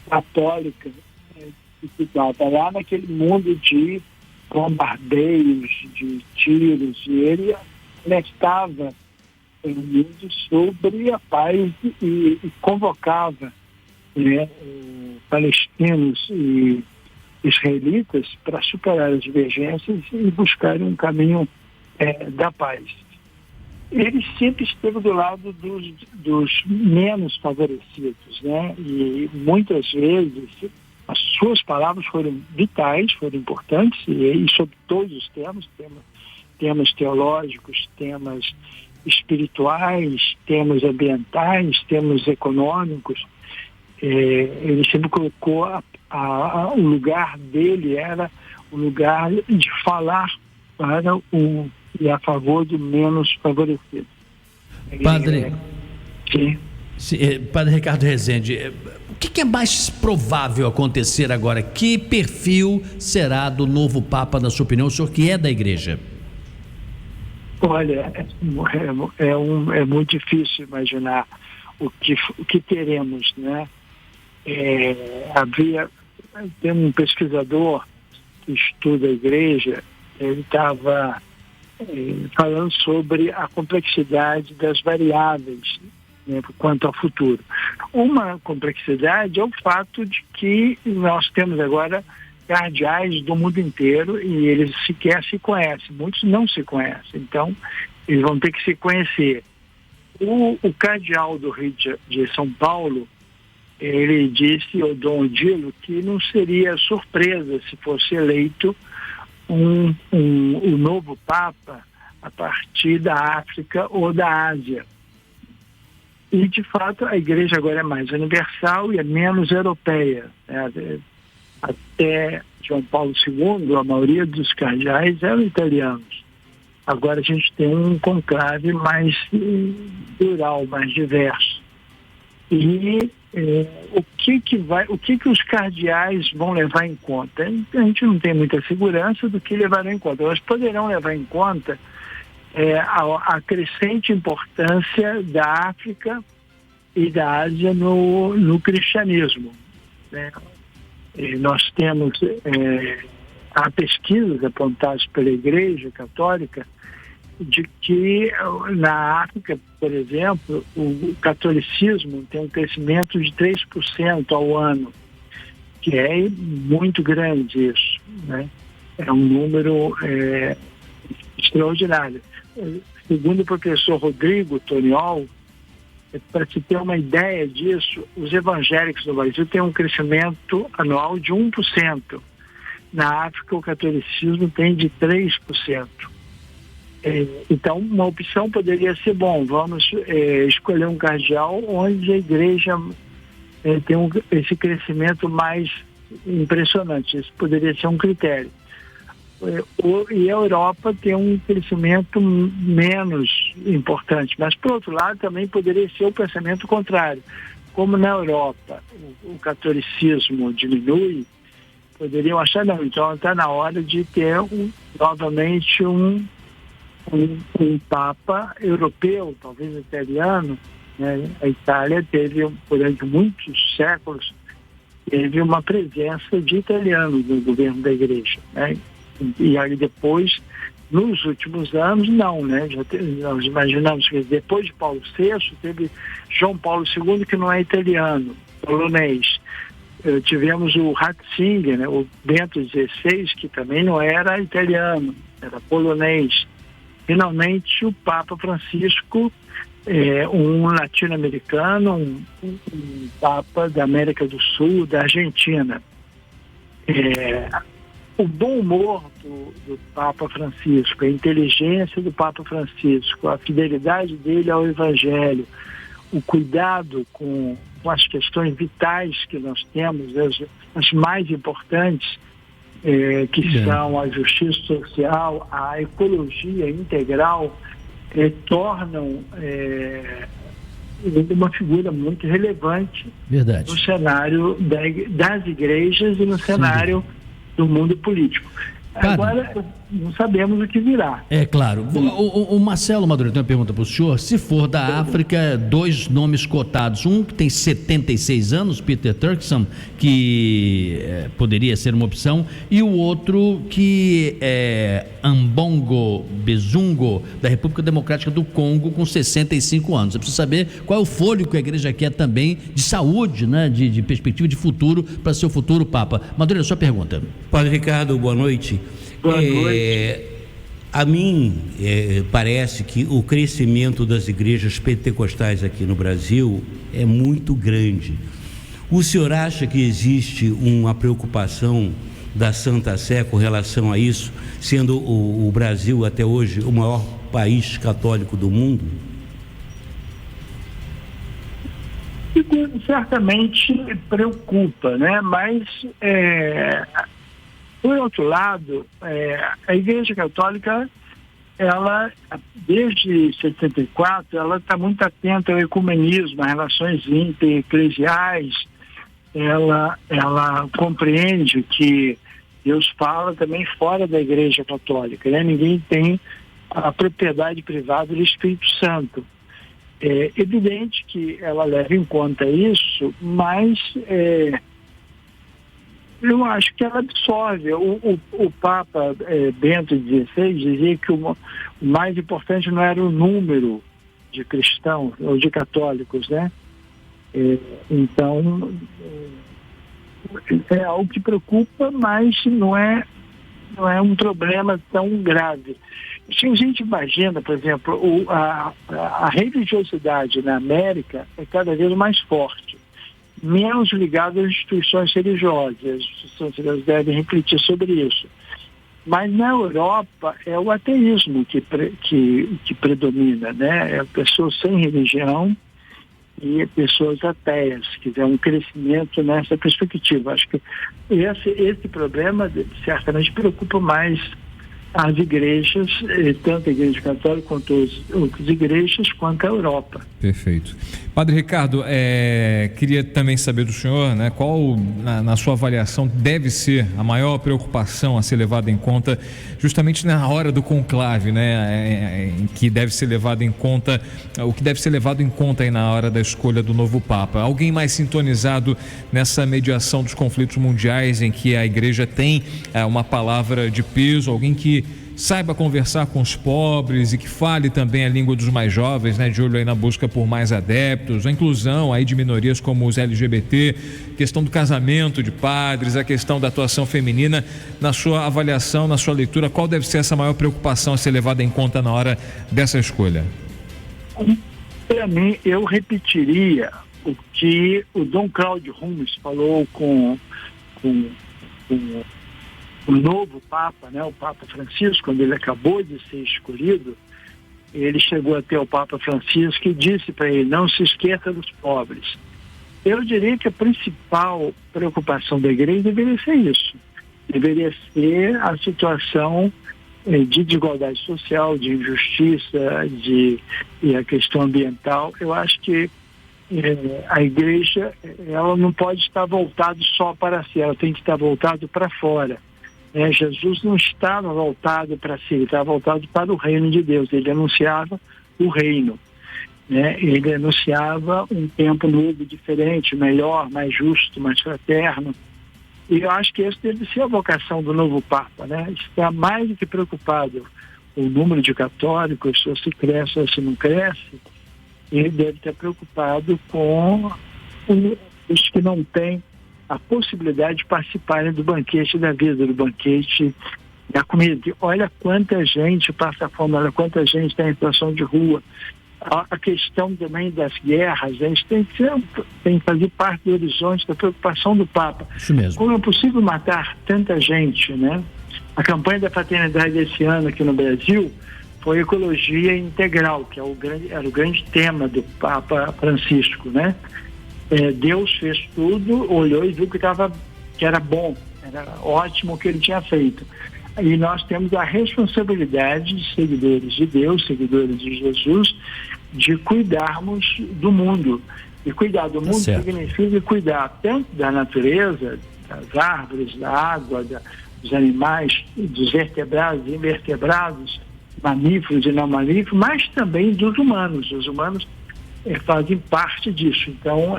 católica que estava lá naquele mundo de bombardeios, de tiros, e ele alertava o mundo sobre a paz e convocava palestinos e israelitas para superar as divergências e buscarem um caminho da paz. Ele sempre esteve do lado dos menos favorecidos, né? E muitas vezes as suas palavras foram vitais, foram importantes, e sobre todos os temas teológicos, temas espirituais, temas ambientais, temas econômicos. Ele sempre colocou o lugar dele era o lugar de falar para e a favor do menos favorecido. Padre, sim. Padre Ricardo Rezende, o que é mais provável acontecer agora? Que perfil será do novo Papa, na sua opinião, o senhor que é da Igreja? Olha, é muito difícil imaginar o que teremos, né? Tem um pesquisador que estuda a Igreja, ele estava falando sobre a complexidade das variáveis, né, quanto ao futuro. Uma complexidade é o fato de que nós temos agora cardeais do mundo inteiro e eles sequer se conhecem, muitos não se conhecem, então eles vão ter que se conhecer. O cardeal do Rio de São Paulo, ele disse ao Dom Odilo que não seria surpresa se fosse eleito um novo Papa a partir da África ou da Ásia. E, de fato, a Igreja agora é mais universal e é menos europeia, né? Até João Paulo II, a maioria dos cardeais eram italianos. Agora a gente tem um conclave mais plural, mais diverso. E o que os cardeais vão levar em conta? A gente não tem muita segurança do que levarão em conta. Elas poderão levar em conta a crescente importância da África e da Ásia no cristianismo, né? Nós temos há pesquisas apontadas pela Igreja Católica de que na África, por exemplo, o catolicismo tem um crescimento de 3% ao ano, que é muito grande isso, né? É um número extraordinário. Segundo o professor Rodrigo Toniol, para se ter uma ideia disso, os evangélicos no Brasil têm um crescimento anual de 1%. Na África, o catolicismo tem de 3%. Então, uma opção poderia ser, vamos escolher um cardeal onde a igreja tem esse crescimento mais impressionante. Isso poderia ser um critério. E a Europa tem um crescimento menos importante, mas por outro lado também poderia ser o pensamento contrário. Como na Europa o catolicismo diminui, poderiam achar, não, então está na hora de ter novamente um Papa europeu, talvez italiano, né? A Itália teve, durante muitos séculos, teve uma presença de italianos no governo da igreja, né? E aí depois, nos últimos anos, não, né? Nós imaginamos que depois de Paulo VI, teve João Paulo II, que não é italiano, polonês. Tivemos o Ratzinger, né? O Bento XVI, que também não era italiano, era polonês. Finalmente, o Papa Francisco, um latino-americano, um Papa da América do Sul, da Argentina. O bom humor do Papa Francisco, a inteligência do Papa Francisco, a fidelidade dele ao Evangelho, o cuidado com as questões vitais que nós temos, as mais importantes, que são a justiça social, a ecologia integral, tornam uma figura muito relevante no cenário das igrejas e no cenário do mundo político. Agora, não sabemos o que virá. É claro. O Marcelo Madureira tem uma pergunta para o senhor. Se for da África, 2 nomes cotados. Um que tem 76 anos, Peter Turkson, que poderia ser uma opção, e o outro que é Ambongo Bezungo, da República Democrática do Congo, com 65 anos. Eu preciso saber qual é o fôlego que a igreja quer também de saúde, né, de perspectiva de futuro para seu futuro Papa. Madureira, sua pergunta. Padre Ricardo, boa noite. Boa noite. A mim parece que o crescimento das igrejas pentecostais aqui no Brasil é muito grande. O senhor acha que existe uma preocupação da Santa Sé com relação a isso, sendo o Brasil até hoje o maior país católico do mundo? Certamente preocupa, né? Mas por outro lado, a Igreja Católica, ela, desde 74, ela está muito atenta ao ecumenismo, às relações intereclesiais. Ela compreende que Deus fala também fora da Igreja Católica, né? Ninguém tem a propriedade privada do Espírito Santo. É evidente que ela leva em conta isso, mas eu acho que ela absorve. O Papa Bento XVI dizia que o mais importante não era o número de cristãos ou de católicos, né? Então, é algo que preocupa, mas não é um problema tão grave. Se a gente imagina, por exemplo, a religiosidade na América é cada vez mais forte, menos ligada às instituições religiosas. As instituições religiosas devem refletir sobre isso. Mas na Europa é o ateísmo que predomina, né? É pessoas sem religião e pessoas ateias, que é um crescimento nessa perspectiva. Acho que esse problema certamente preocupa mais as igrejas, tanto a Igreja Católica quanto outras igrejas, quanto a Europa. Perfeito. Padre Ricardo, queria também saber do senhor, né, qual, na sua avaliação, deve ser a maior preocupação a ser levada em conta justamente na hora do conclave, né, que deve ser levado em conta, o que deve ser levado em conta aí na hora da escolha do novo Papa? Alguém mais sintonizado nessa mediação dos conflitos mundiais, em que a igreja tem uma palavra de peso, alguém que saiba conversar com os pobres e que fale também a língua dos mais jovens, né, de olho aí na busca por mais adeptos, a inclusão aí de minorias como os LGBT, questão do casamento de padres, a questão da atuação feminina. Na sua avaliação, na sua leitura, qual deve ser essa maior preocupação a ser levada em conta na hora dessa escolha? Para mim, eu repetiria o que o Dom Cláudio Rumes falou com o novo Papa, né, o Papa Francisco, quando ele acabou de ser escolhido. Ele chegou até o Papa Francisco e disse para ele: não se esqueça dos pobres. Eu diria que a principal preocupação da igreja deveria ser isso. Deveria ser a situação de desigualdade social, de injustiça, e a questão ambiental. Eu acho que a igreja, ela não pode estar voltada só para si, ela tem que estar voltada para fora. Jesus não estava voltado para si, ele estava voltado para o reino de Deus. Ele anunciava o reino, né? Ele anunciava um tempo novo, diferente, melhor, mais justo, mais fraterno. E eu acho que essa deve ser a vocação do novo Papa, né? Está mais do que preocupado com o número de católicos, se cresce ou se não cresce. Ele deve estar preocupado com os que não têm a possibilidade de participarem do banquete da vida, do banquete da comida. Olha quanta gente passa fome, olha quanta gente está em situação de rua. A questão também das guerras, a gente tem que fazer parte do horizonte da preocupação do Papa. Isso mesmo. Como é possível matar tanta gente, né? A campanha da fraternidade desse ano aqui no Brasil foi ecologia integral, que era o grande tema do Papa Francisco, né? Deus fez tudo, olhou e viu que era bom, era ótimo o que ele tinha feito. E nós temos a responsabilidade de seguidores de Deus, seguidores de Jesus, de cuidarmos do mundo. E cuidar do mundo significa cuidar tanto da natureza, das árvores, da água, dos animais, dos vertebrados e invertebrados, mamíferos e não mamíferos, mas também dos humanos. Os humanos fazem parte disso. Então,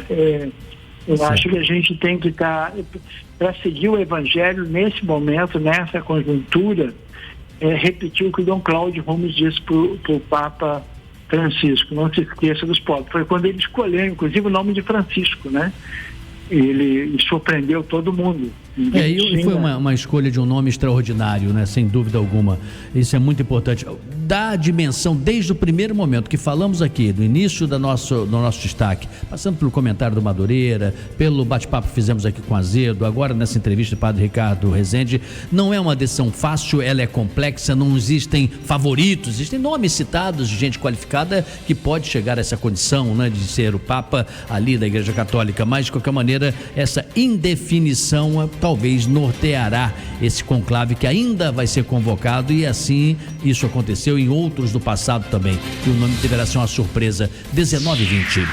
eu acho que a gente tem que estar, para seguir o Evangelho nesse momento, nessa conjuntura, repetir o que o Dom Cláudio Rumes disse para o Papa Francisco: não se esqueça dos pobres. Foi quando ele escolheu, inclusive, o nome de Francisco, né? Ele surpreendeu todo mundo. E foi uma escolha de um nome extraordinário, né? Sem dúvida alguma. Isso é muito importante. Dá a dimensão desde o primeiro momento que falamos aqui, do início do nosso destaque, passando pelo comentário do Madureira, pelo bate-papo que fizemos aqui com o Azedo, agora nessa entrevista do Padre Ricardo Rezende. Não é uma decisão fácil, ela é complexa, não existem favoritos, existem nomes citados de gente qualificada que pode chegar a essa condição, né, de ser o Papa ali da Igreja Católica, mas de qualquer maneira essa indefinição talvez norteará esse conclave que ainda vai ser convocado, e assim isso aconteceu em outros do passado também, e o nome deverá ser uma surpresa. 19h20.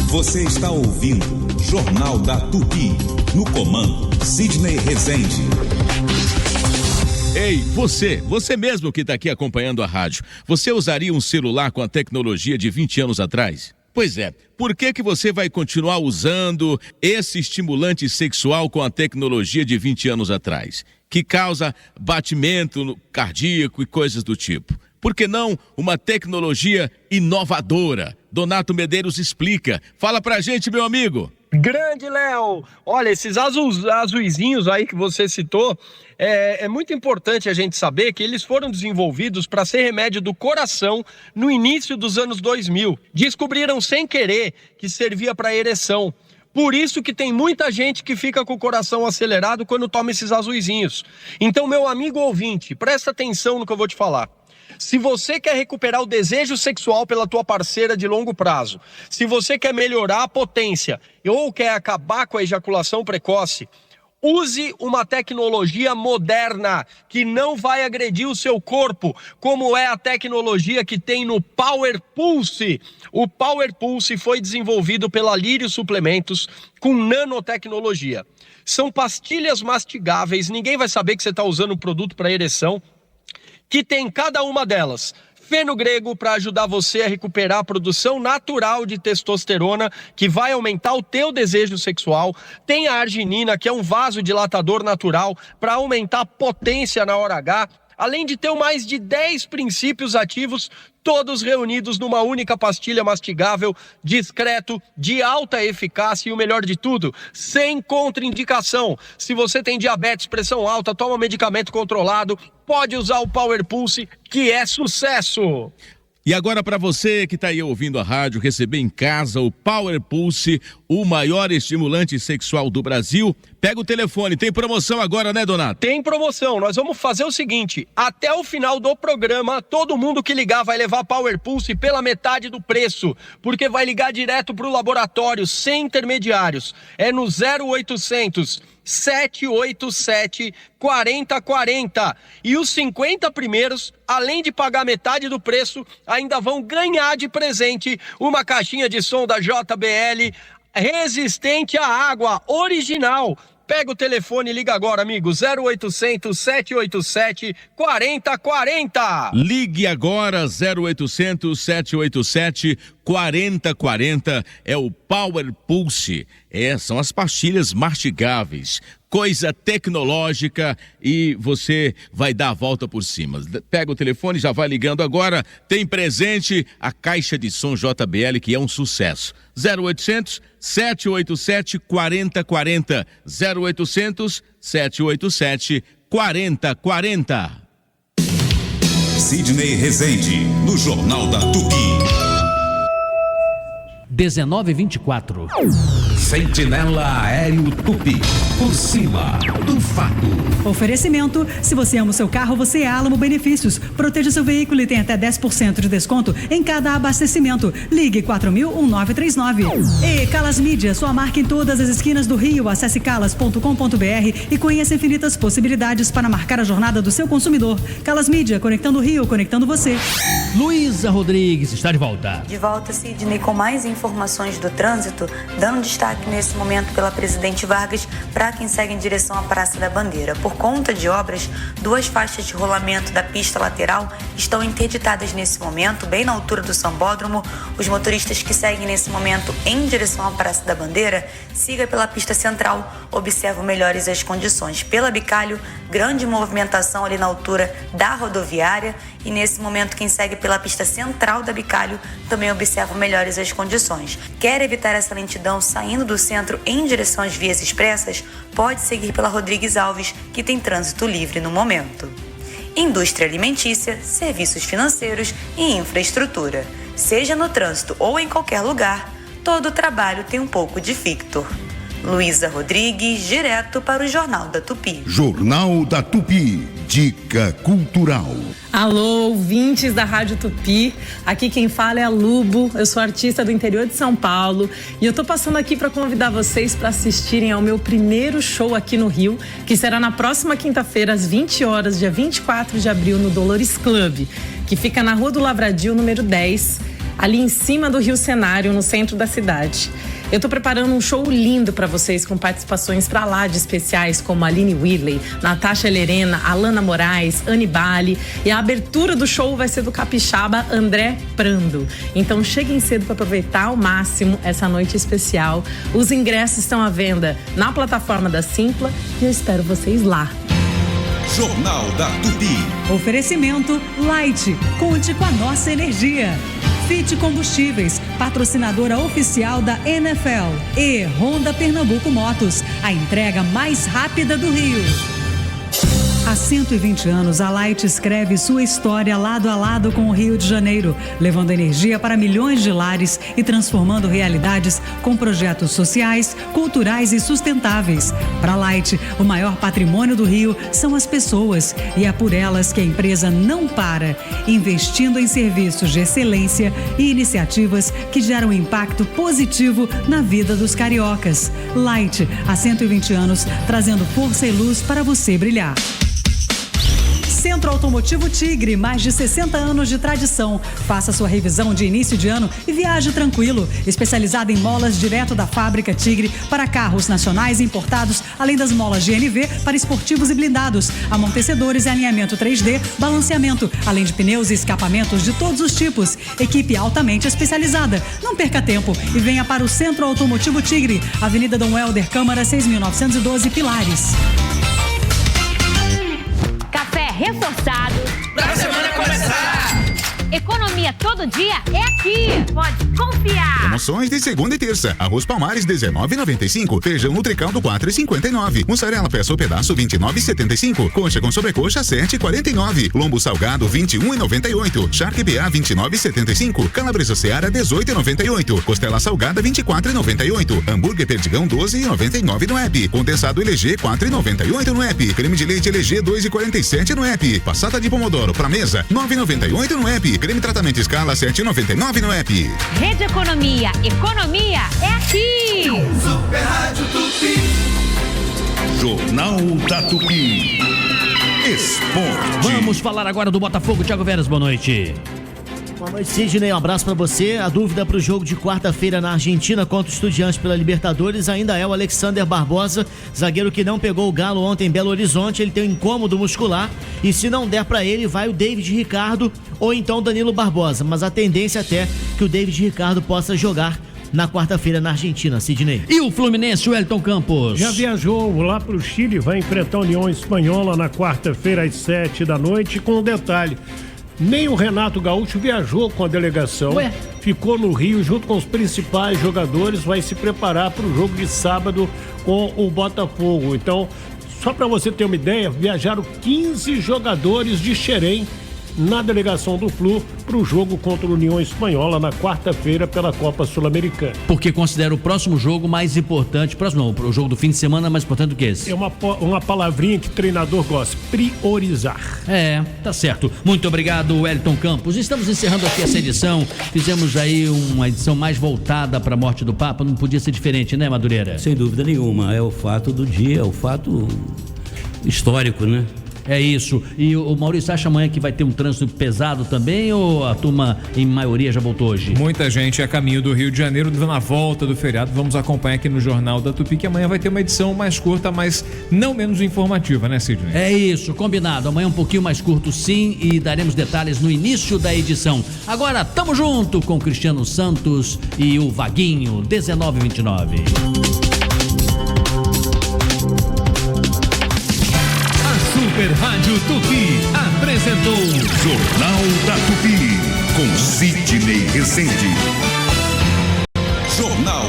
Você está ouvindo Jornal da Tupi, no comando Sidney Rezende. Ei, você mesmo que está aqui acompanhando a rádio, você usaria um celular com a tecnologia de 20 anos atrás? Pois é, por que você vai continuar usando esse estimulante sexual com a tecnologia de 20 anos atrás, que causa batimento cardíaco e coisas do tipo? Por que não uma tecnologia inovadora? Donato Medeiros explica. Fala pra gente, meu amigo. Grande Léo, olha, esses azuizinhos aí que você citou, é muito importante a gente saber que eles foram desenvolvidos para ser remédio do coração no início dos anos 2000. Descobriram sem querer que servia para ereção. Por isso que tem muita gente que fica com o coração acelerado quando toma esses azuizinhos. Então, meu amigo ouvinte, presta atenção no que eu vou te falar. Se você quer recuperar o desejo sexual pela tua parceira de longo prazo, se você quer melhorar a potência ou quer acabar com a ejaculação precoce, Use uma tecnologia moderna que não vai agredir o seu corpo, como é a tecnologia que tem no Power Pulse. O Power Pulse foi desenvolvido pela Lírio Suplementos com nanotecnologia. São pastilhas mastigáveis, ninguém vai saber que você está usando um produto para ereção, que tem cada uma delas fenogrego para ajudar você a recuperar a produção natural de testosterona, que vai aumentar o teu desejo sexual. Tem a arginina, que é um vasodilatador natural para aumentar a potência na hora H, além de ter mais de 10 princípios ativos, todos reunidos numa única pastilha mastigável, discreto, de alta eficácia e o melhor de tudo, sem contraindicação. Se você tem diabetes, pressão alta, toma medicamento controlado, pode usar o Power Pulse, que é sucesso. E agora, para você que está aí ouvindo a rádio, receber em casa o Power Pulse, o maior estimulante sexual do Brasil, pega o telefone. Tem promoção agora, né, Donato? Tem promoção. Nós vamos fazer o seguinte: até o final do programa, todo mundo que ligar vai levar Power Pulse pela metade do preço, porque vai ligar direto para o laboratório, sem intermediários. É no 0800 787 4040. E os 50 primeiros, além de pagar metade do preço, ainda vão ganhar de presente uma caixinha de som da JBL resistente à água, original. Pega o telefone e liga agora, amigo, 0800 787 4040. Ligue agora, 0800 787 4040, é o Power Pulse. São as pastilhas mastigáveis, coisa tecnológica, e você vai dar a volta por cima. Pega o telefone, já vai ligando agora, tem presente a caixa de som JBL, que é um sucesso. 0800 787 4040, 0800 787 4040. Sidney Rezende, no Jornal da Tupi. 19h24. Sentinela Aéreo Tupi, por cima do fato. Oferecimento: se você ama o seu carro, você é Alamo Benefícios. Proteja seu veículo e tem até 10% de desconto em cada abastecimento. Ligue 4000-1939. E Calas Mídia, sua marca em todas as esquinas do Rio. Acesse calas.com.br e conheça infinitas possibilidades para marcar a jornada do seu consumidor. Calas Mídia, conectando o Rio, conectando você. Luísa Rodrigues está de volta. De volta, Sidney, com mais informações do trânsito, dando destaque nesse momento pela Presidente Vargas para quem segue em direção à Praça da Bandeira. Por conta de obras, 2 faixas de rolamento da pista lateral estão interditadas nesse momento, bem na altura do Sambódromo. Os motoristas que seguem nesse momento em direção à Praça da Bandeira, siga pela pista central, observam melhores as condições. Pela Bicalho, grande movimentação ali na altura da rodoviária, e nesse momento quem segue pela pista central da Bicalho também observa melhores as condições. Quer evitar essa lentidão saindo do centro em direção às vias expressas? Pode seguir pela Rodrigues Alves, que tem trânsito livre no momento. Indústria alimentícia, serviços financeiros e infraestrutura. Seja no trânsito ou em qualquer lugar, todo trabalho tem um pouco de Victor. Luísa Rodrigues, direto para o Jornal da Tupi. Jornal da Tupi, dica cultural. Alô, ouvintes da Rádio Tupi, aqui quem fala é a Lubo, eu sou artista do interior de São Paulo e eu tô passando aqui para convidar vocês para assistirem ao meu primeiro show aqui no Rio, que será na próxima quinta-feira às 20 horas, dia 24 de abril, no Dolores Club, que fica na Rua do Lavradio, número 10, ali em cima do Rio Cenário, no centro da cidade. Eu tô preparando um show lindo para vocês, com participações pra lá de especiais como Aline Whirley, Natasha Lerena, Alana Moraes, Anne Bali, e a abertura do show vai ser do capixaba André Prando. Então cheguem cedo para aproveitar ao máximo essa noite especial. Os ingressos estão à venda na plataforma da Simpla e eu espero vocês lá. Jornal da Tupi. Oferecimento Light. Conte com a nossa energia. Fit Combustíveis, patrocinadora oficial da NFL. E Honda Pernambuco Motos, a entrega mais rápida do Rio. Há 120 anos, a Light escreve sua história lado a lado com o Rio de Janeiro, levando energia para milhões de lares e transformando realidades com projetos sociais, culturais e sustentáveis. Para a Light, o maior patrimônio do Rio são as pessoas, e é por elas que a empresa não para, investindo em serviços de excelência e iniciativas que geram impacto positivo na vida dos cariocas. Light, há 120 anos, trazendo força e luz para você brilhar. Centro Automotivo Tigre, mais de 60 anos de tradição. Faça sua revisão de início de ano e viaje tranquilo. Especializada em molas direto da fábrica Tigre para carros nacionais e importados, além das molas GNV para esportivos e blindados, amortecedores e alinhamento 3D, balanceamento, além de pneus e escapamentos de todos os tipos. Equipe altamente especializada. Não perca tempo e venha para o Centro Automotivo Tigre, Avenida Dom Helder, Câmara 6.912, Pilares. Reforçado pra semana começar. Economia todo dia é aqui. Pode confiar. Promoções de segunda e terça. Arroz Palmares R$19,95. Feijão Nutricaldo R$4,59. Mussarela peça ou pedaço R$29,75. Coxa com sobrecoxa R$7,49. Lombo salgado R$21,98. Charque BA R$29,75. Calabresa Seara R$18,98. Costela salgada R$24,98. Hambúrguer Perdigão R$12,99 no app. Condensado LG R$4,98 no app. Creme de leite LG R$2,47 no app. Passata de pomodoro pra mesa R$9,98 no app. Creme tratamento escala R$7,99 no app. Rede Economia. Economia é aqui. Super Rádio Tupi. Jornal da Tupi. Esporte. Vamos falar agora do Botafogo. Thiago Veras, boa noite. Boa noite, Sidney. Um abraço pra você. A dúvida pro jogo de quarta-feira na Argentina contra o Estudiantes pela Libertadores ainda é o Alexander Barbosa, zagueiro que não pegou o Galo ontem em Belo Horizonte. Ele tem um incômodo muscular e se não der pra ele, vai o David Ricardo ou então Danilo Barbosa. Mas a tendência até que o David Ricardo possa jogar na quarta-feira na Argentina, Sidney. E o Fluminense, o Elton Campos? Já viajou lá pro Chile, vai enfrentar a União Espanhola na quarta-feira às 7h, com um detalhe. Nem o Renato Gaúcho viajou com a delegação. Ué? Ficou no Rio junto com os principais jogadores, vai se preparar para o jogo de sábado com o Botafogo. Então, só para você ter uma ideia, viajaram 15 jogadores de Xerém na delegação do Flu para o jogo contra a União Espanhola na quarta-feira pela Copa Sul-Americana. Porque considera o próximo jogo mais importante, o jogo do fim de semana mais importante do que esse. É uma palavrinha que o treinador gosta, priorizar. É, tá certo. Muito obrigado, Wellington Campos. Estamos encerrando aqui essa edição. Fizemos aí uma edição mais voltada para a morte do Papa. Não podia ser diferente, né, Madureira? Sem dúvida nenhuma. É o fato do dia, é o fato histórico, né? É isso. E o Maurício acha amanhã que vai ter um trânsito pesado também ou a turma em maioria já voltou hoje? Muita gente a caminho do Rio de Janeiro na volta do feriado. Vamos acompanhar aqui no Jornal da Tupi, que amanhã vai ter uma edição mais curta, mas não menos informativa, né, Sidney? É isso, combinado. Amanhã um pouquinho mais curto sim e daremos detalhes no início da edição. Agora tamo junto com Cristiano Santos e o Vaguinho, 19h29. Super Rádio Tupi apresentou Jornal da Tupi com Sidney Rezende.